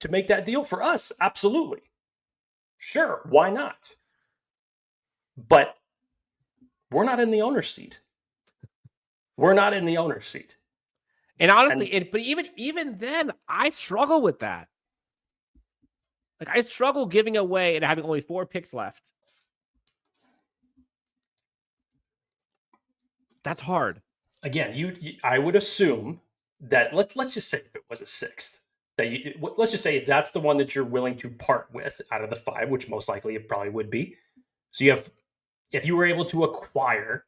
to make that deal? For us, absolutely. Sure, why not? But we're not in the owner's seat. And honestly, but even then, I struggle with that. Like, I struggle giving away and having only 4 picks left. That's hard. Again, I would assume that let's just say if it was a 6th, that let's just say that's the one that you're willing to part with out of the 5, which most likely it probably would be. So if you were able to acquire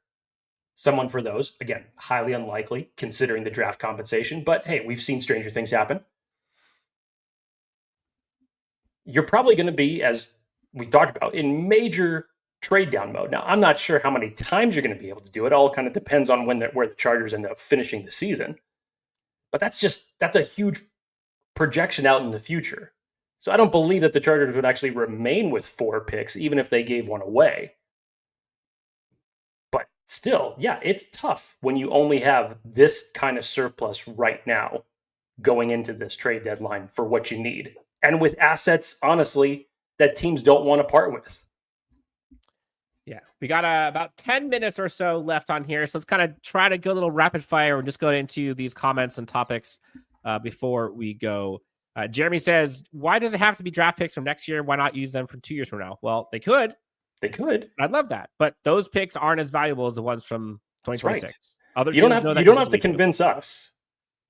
someone for those, again, highly unlikely considering the draft compensation, but hey, we've seen stranger things happen. You're probably going to be, as we talked about, in major trade down mode. Now, I'm not sure how many times you're going to be able to do it. All kind of depends on where the Chargers end up finishing the season. But that's a huge projection out in the future. So I don't believe that the Chargers would actually remain with 4 picks, even if they gave one away. But still, yeah, it's tough when you only have this kind of surplus right now going into this trade deadline for what you need. And with assets, honestly, that teams don't want to part with. Yeah, we got about 10 minutes or so left on here. So let's kind of try to go a little rapid fire and just go into these comments and topics before we go. Jeremy says, why does it have to be draft picks from next year? Why not use them from 2 years from now? Well, they could. I'd love that. But those picks aren't as valuable as the ones from 2026. Right. You don't have to convince us.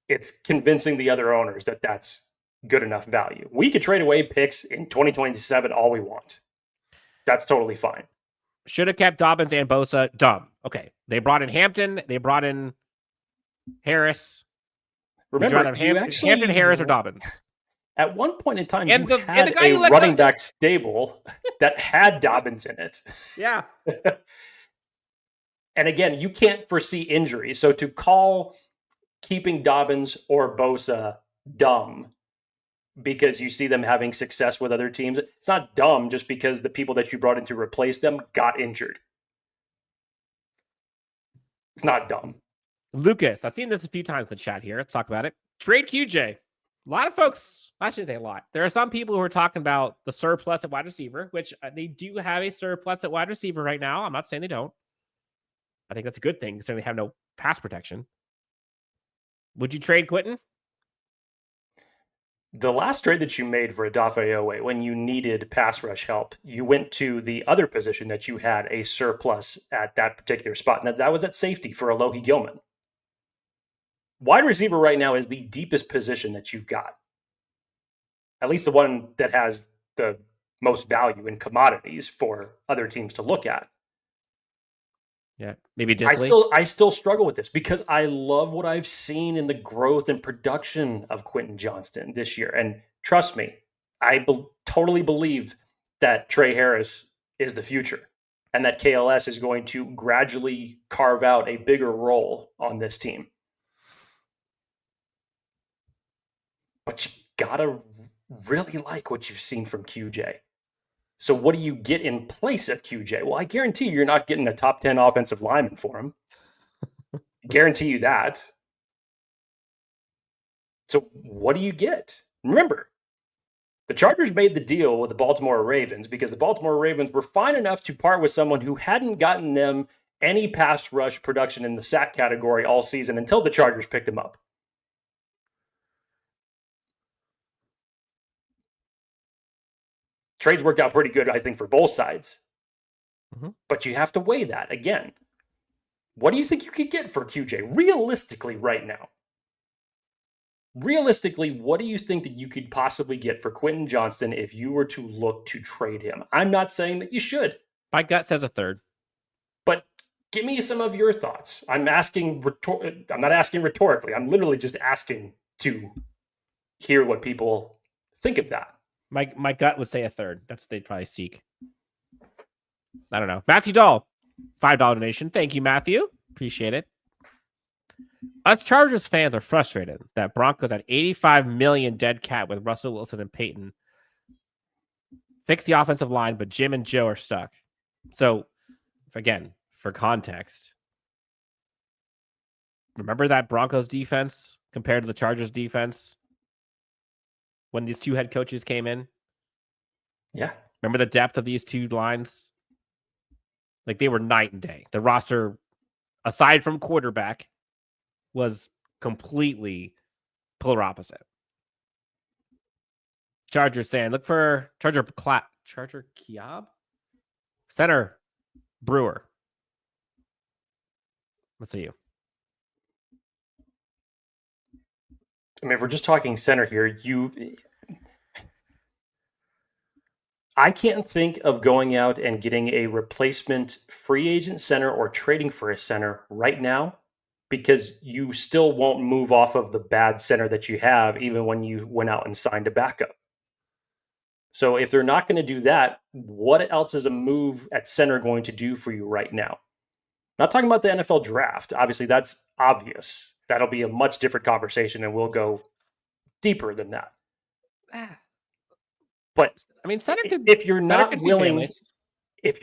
it's convincing the other owners that that's good enough value. We could trade away picks in 2027 all we want. That's totally fine. Should have kept Dobbins and Bosa. Dumb. Okay. They brought in Hampton. They brought in Harris. Remember, Hampton, Harris, or Dobbins. At one point in time, and you had a running back stable that had Dobbins in it. Yeah. And again, you can't foresee injury. So to call keeping Dobbins or Bosa dumb because you see them having success with other teams, it's not dumb just because the people that you brought in to replace them got injured. It's not dumb. Lucas, I've seen this a few times in the chat here. Let's talk about it. Trade QJ. A lot of folks, I shouldn't say a lot. There are some people who are talking about the surplus at wide receiver, which they do have a surplus at wide receiver right now. I'm not saying they don't. I think that's a good thing, considering they have no pass protection. Would you trade Quentin? The last trade that you made for Odafe Oweh, when you needed pass rush help, you went to the other position that you had a surplus at that particular spot, and that was at safety for Alohi Gilman. Wide receiver right now is the deepest position that you've got. At least the one that has the most value in commodities for other teams to look at. Yeah, maybe Disley. I still struggle with this because I love what I've seen in the growth and production of Quentin Johnston this year. And trust me, I totally believe that Trey Harris is the future and that KLS is going to gradually carve out a bigger role on this team. But you gotta really like what you've seen from QJ. So what do you get in place of QJ? Well, I guarantee you're not getting a top 10 offensive lineman for him. Guarantee you that. So what do you get? Remember, the Chargers made the deal with the Baltimore Ravens because the Baltimore Ravens were fine enough to part with someone who hadn't gotten them any pass rush production in the sack category all season until the Chargers picked him up. Trades worked out pretty good, I think, for both sides. Mm-hmm. But you have to weigh that again. What do you think you could get for QJ realistically right now? Realistically, what do you think that you could possibly get for Quentin Johnston if you were to look to trade him? I'm not saying that you should. My gut says a third. But give me some of your thoughts. I'm asking. I'm not asking rhetorically. I'm literally just asking to hear what people think of that. My gut would say a third. That's what they'd probably seek. I don't know. Matthew Dahl, $5 donation. Thank you, Matthew. Appreciate it. Us Chargers fans are frustrated that Broncos had $85 million dead cat with Russell Wilson and Peyton. Fix the offensive line, but Jim and Joe are stuck. So, again, for context, remember that Broncos defense compared to the Chargers defense when these two head coaches came in? Yeah. Remember the depth of these two lines? Like, they were night and day. The roster, aside from quarterback, was completely polar opposite. Chargers saying, look for Charger Kiab? Center Brewer. Let's see you. I mean, if we're just talking center here, I can't think of going out and getting a replacement free agent center or trading for a center right now because you still won't move off of the bad center that you have even when you went out and signed a backup. So if they're not going to do that, what else is a move at center going to do for you right now? Not talking about the NFL draft. Obviously, that's obvious. That'll be a much different conversation, and we'll go deeper than that. But I mean, if you're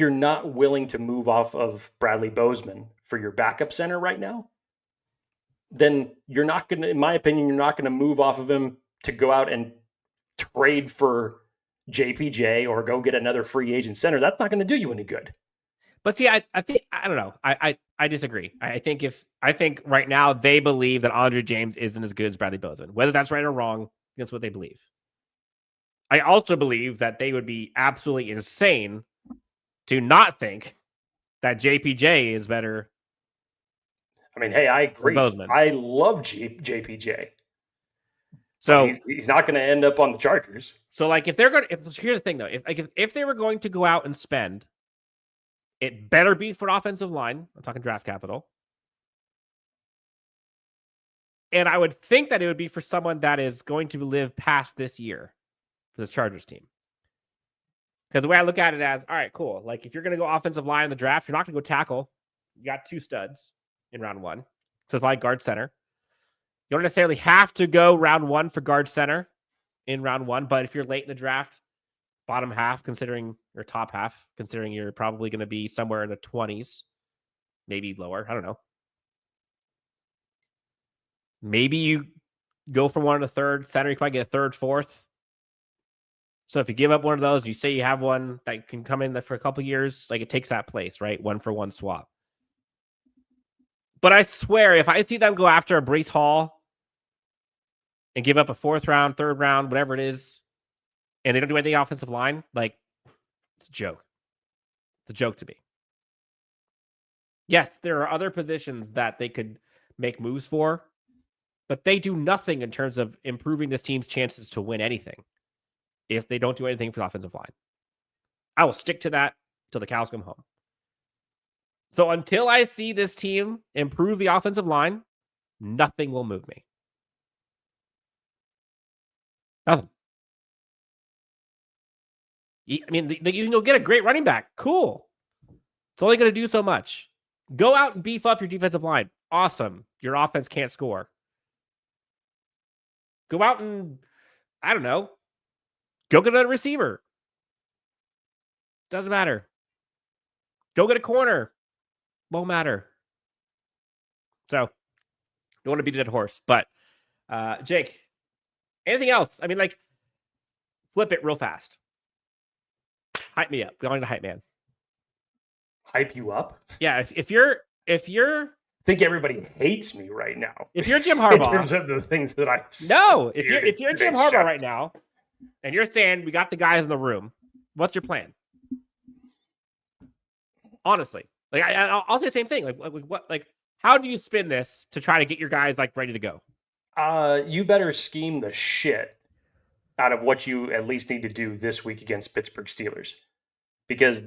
not willing to move off of Bradley Bozeman for your backup center right now, then you're not going to, in my opinion, you're not going to move off of him to go out and trade for JPJ or go get another free agent center. That's not going to do you any good. But see, I think, I don't know. I disagree. I think right now they believe that Andre James isn't as good as Bradley Bozeman. Whether that's right or wrong, that's what they believe. I also believe that they would be absolutely insane to not think that JPJ is better I mean, hey, I agree. Bozeman. I love JPJ. So he's not going to end up on the Chargers. So like if they're going to, here's the thing though, if they were going to go out and spend, it better be for an offensive line. I'm talking draft capital. And I would think that it would be for someone that is going to live past this year for this Chargers team. Because the way I look at it as, all right, cool. Like if you're going to go offensive line in the draft, you're not going to go tackle. You got 2 studs in round 1. So it's probably guard center. You don't necessarily have to go round 1 for guard center in round 1. But if you're late in the draft, bottom half, considering your top half, considering you're probably going to be somewhere in the 20s, maybe lower. I don't know. Maybe you go for one in the third center. You probably get a third, fourth. So if you give up one of those, you say you have one that can come in for a couple years, like it takes that place, right? 1-for-1 swap. But I swear, if I see them go after a Breece Hall and give up a 4th round, 3rd round, whatever it is, and they don't do anything offensive line, like, it's a joke. It's a joke to me. Yes, there are other positions that they could make moves for, but they do nothing in terms of improving this team's chances to win anything if they don't do anything for the offensive line. I will stick to that till the cows come home. So until I see this team improve the offensive line, nothing will move me. Nothing. I mean, you can go get a great running back. Cool. It's only going to do so much. Go out and beef up your defensive line. Awesome. Your offense can't score. Go out and, I don't know, go get a receiver. Doesn't matter. Go get a corner. Won't matter. So, don't want to beat a dead horse. But, Jake, anything else? I mean, like, flip it real fast. Hype me up. Going to hype man. Hype you up? Yeah, if you're I think everybody hates me right now. If you're Jim Harbaugh, in terms of the things that I if you're Jim Harbaugh right now, and you're saying we got the guys in the room, what's your plan? Honestly, like I'll say the same thing. Like what? Like how do you spin this to try to get your guys like ready to go? You better scheme the shit out of what you at least need to do this week against Pittsburgh Steelers, because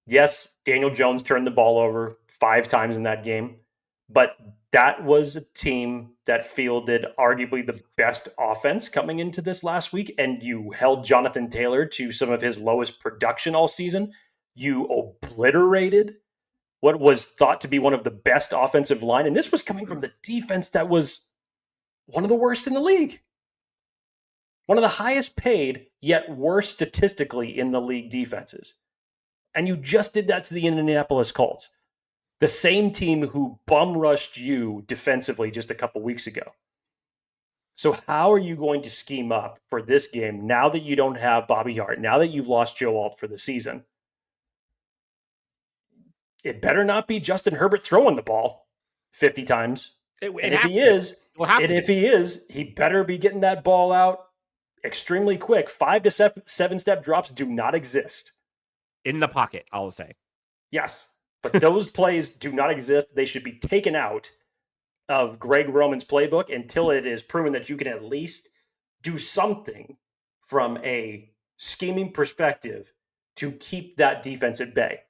yes, Daniel Jones turned the ball over 5 times in that game. But that was a team that fielded arguably the best offense coming into this last week, and you held Jonathan Taylor to some of his lowest production all season. You obliterated what was thought to be one of the best offensive line, and this was coming from the defense that was one of the worst in the league. One of the highest paid, yet worst statistically in the league defenses. And you just did that to the Indianapolis Colts. The same team who bum rushed you defensively just a couple weeks ago. So how are you going to scheme up for this game now that you don't have Bobby Hart, now that you've lost Joe Alt for the season? It better not be Justin Herbert throwing the ball 50 times. If he is, he better be getting that ball out extremely quick. 5 to 7 step drops do not exist. In the pocket, I'll say. Yes. But those plays do not exist. They should be taken out of Greg Roman's playbook until it is proven that you can at least do something from a scheming perspective to keep that defense at bay.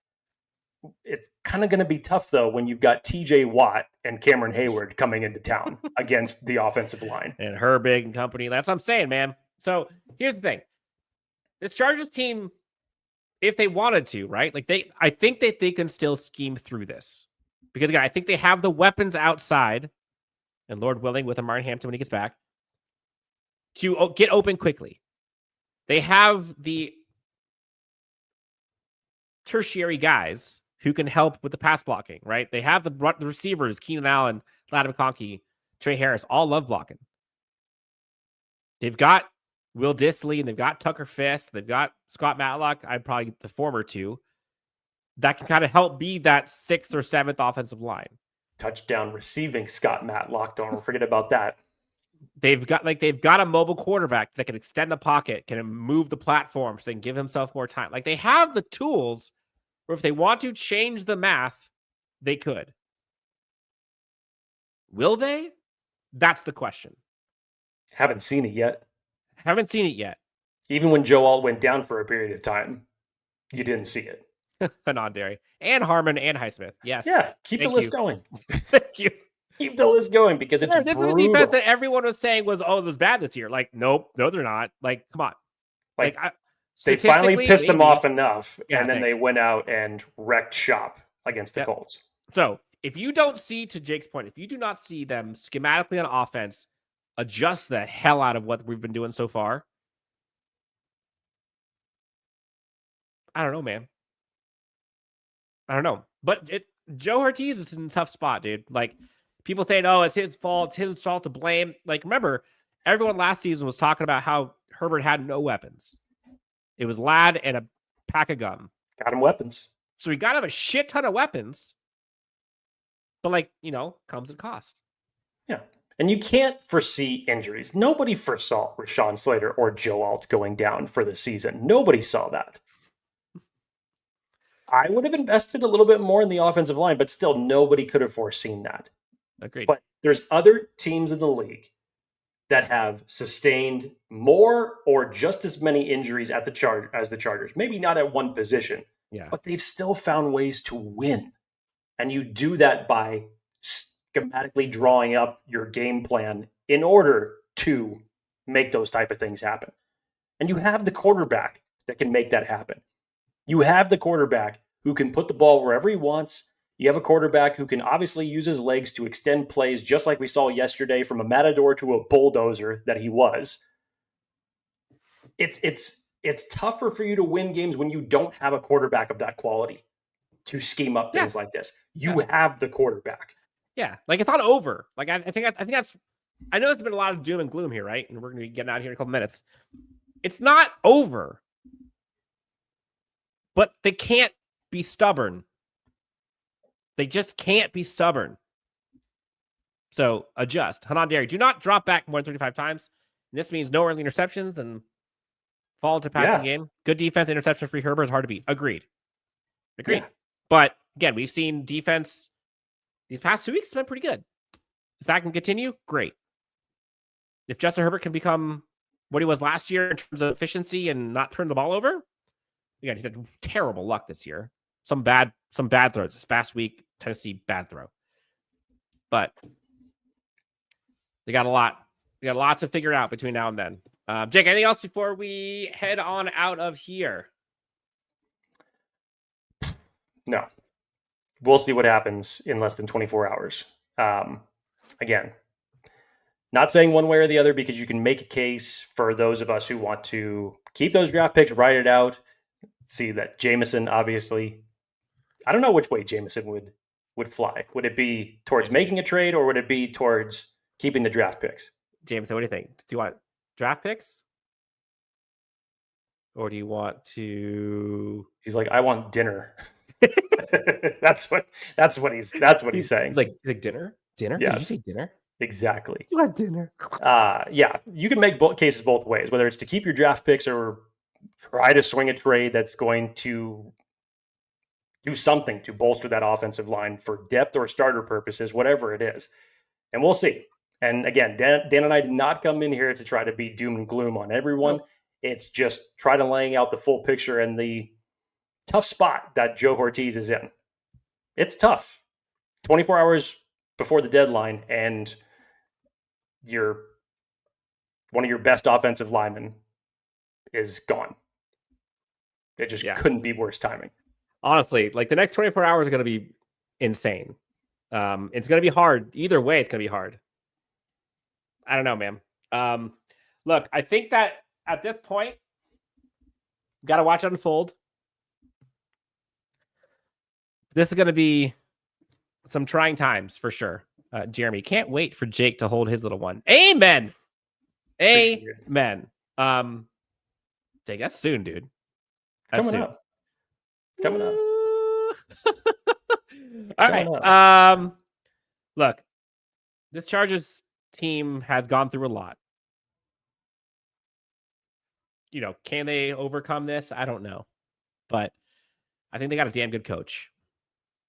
It's kind of going to be tough, though, when you've got TJ Watt and Cameron Hayward coming into town against the offensive line. And Herbert and company. That's what I'm saying, man. So here's the thing. The Chargers team, if they wanted to, right? Like I think that they can still scheme through this. Because again, I think they have the weapons outside, and Lord willing, with Amari Hampton when he gets back, to get open quickly. They have the tertiary guys who can help with the pass blocking, right? They have the receivers, Keenan Allen, Ladd McConkey, Trey Harris, all love blocking. They've got Will Dissly, and they've got Tucker Fisk. They've got Scott Matlock. I'd probably get the former two. That can kind of help be that 6th or 7th offensive line. Touchdown receiving Scott Matlock. Don't forget about that. They've got a mobile quarterback that can extend the pocket, can move the platform so they can give himself more time. Like they have the tools where if they want to change the math, they could. Will they? That's the question. Haven't seen it yet. Haven't seen it yet. Even when Joe Alt went down for a period of time, you didn't see it. Hanandari and Harmon and Highsmith. Yes. Yeah, keep the list going. Thank you. Keep the list going because it's this brutal. is a defense that everyone was saying was, it was bad this year. Like, nope, no, they're not. Like, come on. Like they finally pissed him off enough, and then they went out and wrecked shop against the Colts. So if you don't see, to Jake's point, if you do not see them schematically on offense adjust the hell out of what we've been doing so far, I don't know, man. I don't know. But Joe Hortiz is in a tough spot, dude. Like, people saying, oh, it's his fault. It's his fault to blame. Like, remember, everyone last season was talking about how Herbert had no weapons. It was Ladd and a pack of gum. Got him weapons. So he got him a shit ton of weapons. But, comes at cost. Yeah. And you can't foresee injuries. Nobody foresaw Rashawn Slater or Joe Alt going down for the season. Nobody saw that. I would have invested a little bit more in the offensive line, but still nobody could have foreseen that. Agreed. But there's other teams in the league that have sustained more or just as many injuries as the Chargers. Maybe not at one position, but they've still found ways to win. And you do that by schematically drawing up your game plan in order to make those type of things happen. And you have the quarterback that can make that happen. You have the quarterback who can put the ball wherever he wants. You have a quarterback who can obviously use his legs to extend plays, just like we saw yesterday from a matador to a bulldozer that he was. It's tougher for you to win games when you don't have a quarterback of that quality to scheme up things like this. You have the quarterback. Yeah, like it's not over. Like I think that's. I know there's been a lot of doom and gloom here, right? And we're going to be getting out here in a couple minutes. It's not over, but they can't be stubborn. They just can't be stubborn. So adjust. Hanandari, do not drop back more than 35 times. And this means no early interceptions and fall into passing game. Good defense, interception-free Herbert is hard to beat. Agreed. Yeah. But again, we've seen defense these past 2 weeks has been pretty good. If that can continue, great. If Justin Herbert can become what he was last year in terms of efficiency and not turn the ball over, again, he's had terrible luck this year. Some bad throws. This past week, Tennessee, bad throw. But they got a lot. They got a lot to figure out between now and then. Jake, anything else before we head on out of here? No. We'll see what happens in less than 24 hours. Again, not saying one way or the other because you can make a case for those of us who want to keep those draft picks, write it out, see that Jameson, obviously, I don't know which way Jameson would fly. Would it be towards making a trade or would it be towards keeping the draft picks? Jameson, what do you think? Do you want draft picks? Or do you want to... He's like, I want dinner. that's what he's saying. He's like dinner? Dinner? Yes. Did you say dinner? Exactly. You want dinner? Yeah, you can make cases both ways, whether it's to keep your draft picks or try to swing a trade that's going to do something to bolster that offensive line for depth or starter purposes, whatever it is. And we'll see. And again, Dan and I did not come in here to try to be doom and gloom on everyone. Nope. It's just try to laying out the full picture and the tough spot that Joe Hortiz is in. It's tough. 24 hours before the deadline and one of your best offensive linemen is gone. It just couldn't be worse timing. Honestly, like the next 24 hours are going to be insane. It's going to be hard. Either way, it's going to be hard. I don't know, man. Look, I think that at this point, got to watch it unfold. This is going to be some trying times for sure. Jeremy, can't wait for Jake to hold his little one. Amen. Amen. Jake, that's soon, dude. That's coming up. It's coming up. All right. Look, this Chargers team has gone through a lot. Can they overcome this? I don't know. But I think they got a damn good coach.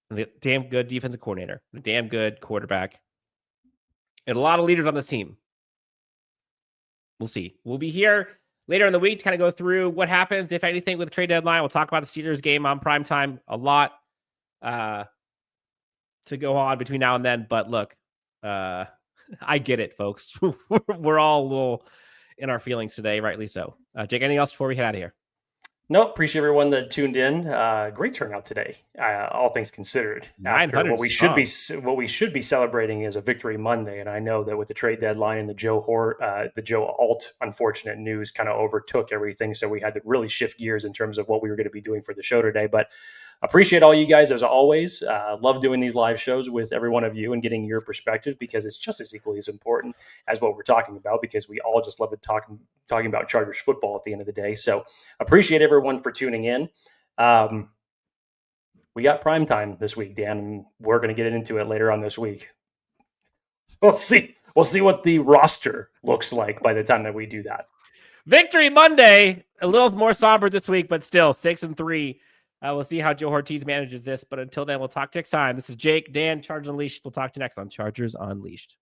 And a damn good defensive coordinator. A damn good quarterback. And a lot of leaders on this team. We'll see. We'll be here later in the week to kind of go through what happens, if anything, with the trade deadline. We'll talk about the Steelers game on primetime. A lot to go on between now and then. But look, I get it, folks. We're all a little in our feelings today, rightly so. Jake, anything else before we head out of here? No, appreciate everyone that tuned in. Great turnout today, all things considered. After what we should be celebrating is a victory Monday, and I know that with the trade deadline and the Joe Alt unfortunate news kind of overtook everything, so we had to really shift gears in terms of what we were going to be doing for the show today. But appreciate all you guys as always. Love doing these live shows with every one of you and getting your perspective, because it's just as equally as important as what we're talking about, because we all just love talking about Chargers football at the end of the day. So appreciate everyone for tuning in. We got prime time this week, Dan, and we're going to get into it later on this week. So we'll see what the roster looks like by the time that we do that. Victory Monday, a little more somber this week, but still 6-3. We'll see how Joe Hortiz manages this. But until then, we'll talk next time. This is Jake, Dan, Chargers Unleashed. We'll talk to you next on Chargers Unleashed.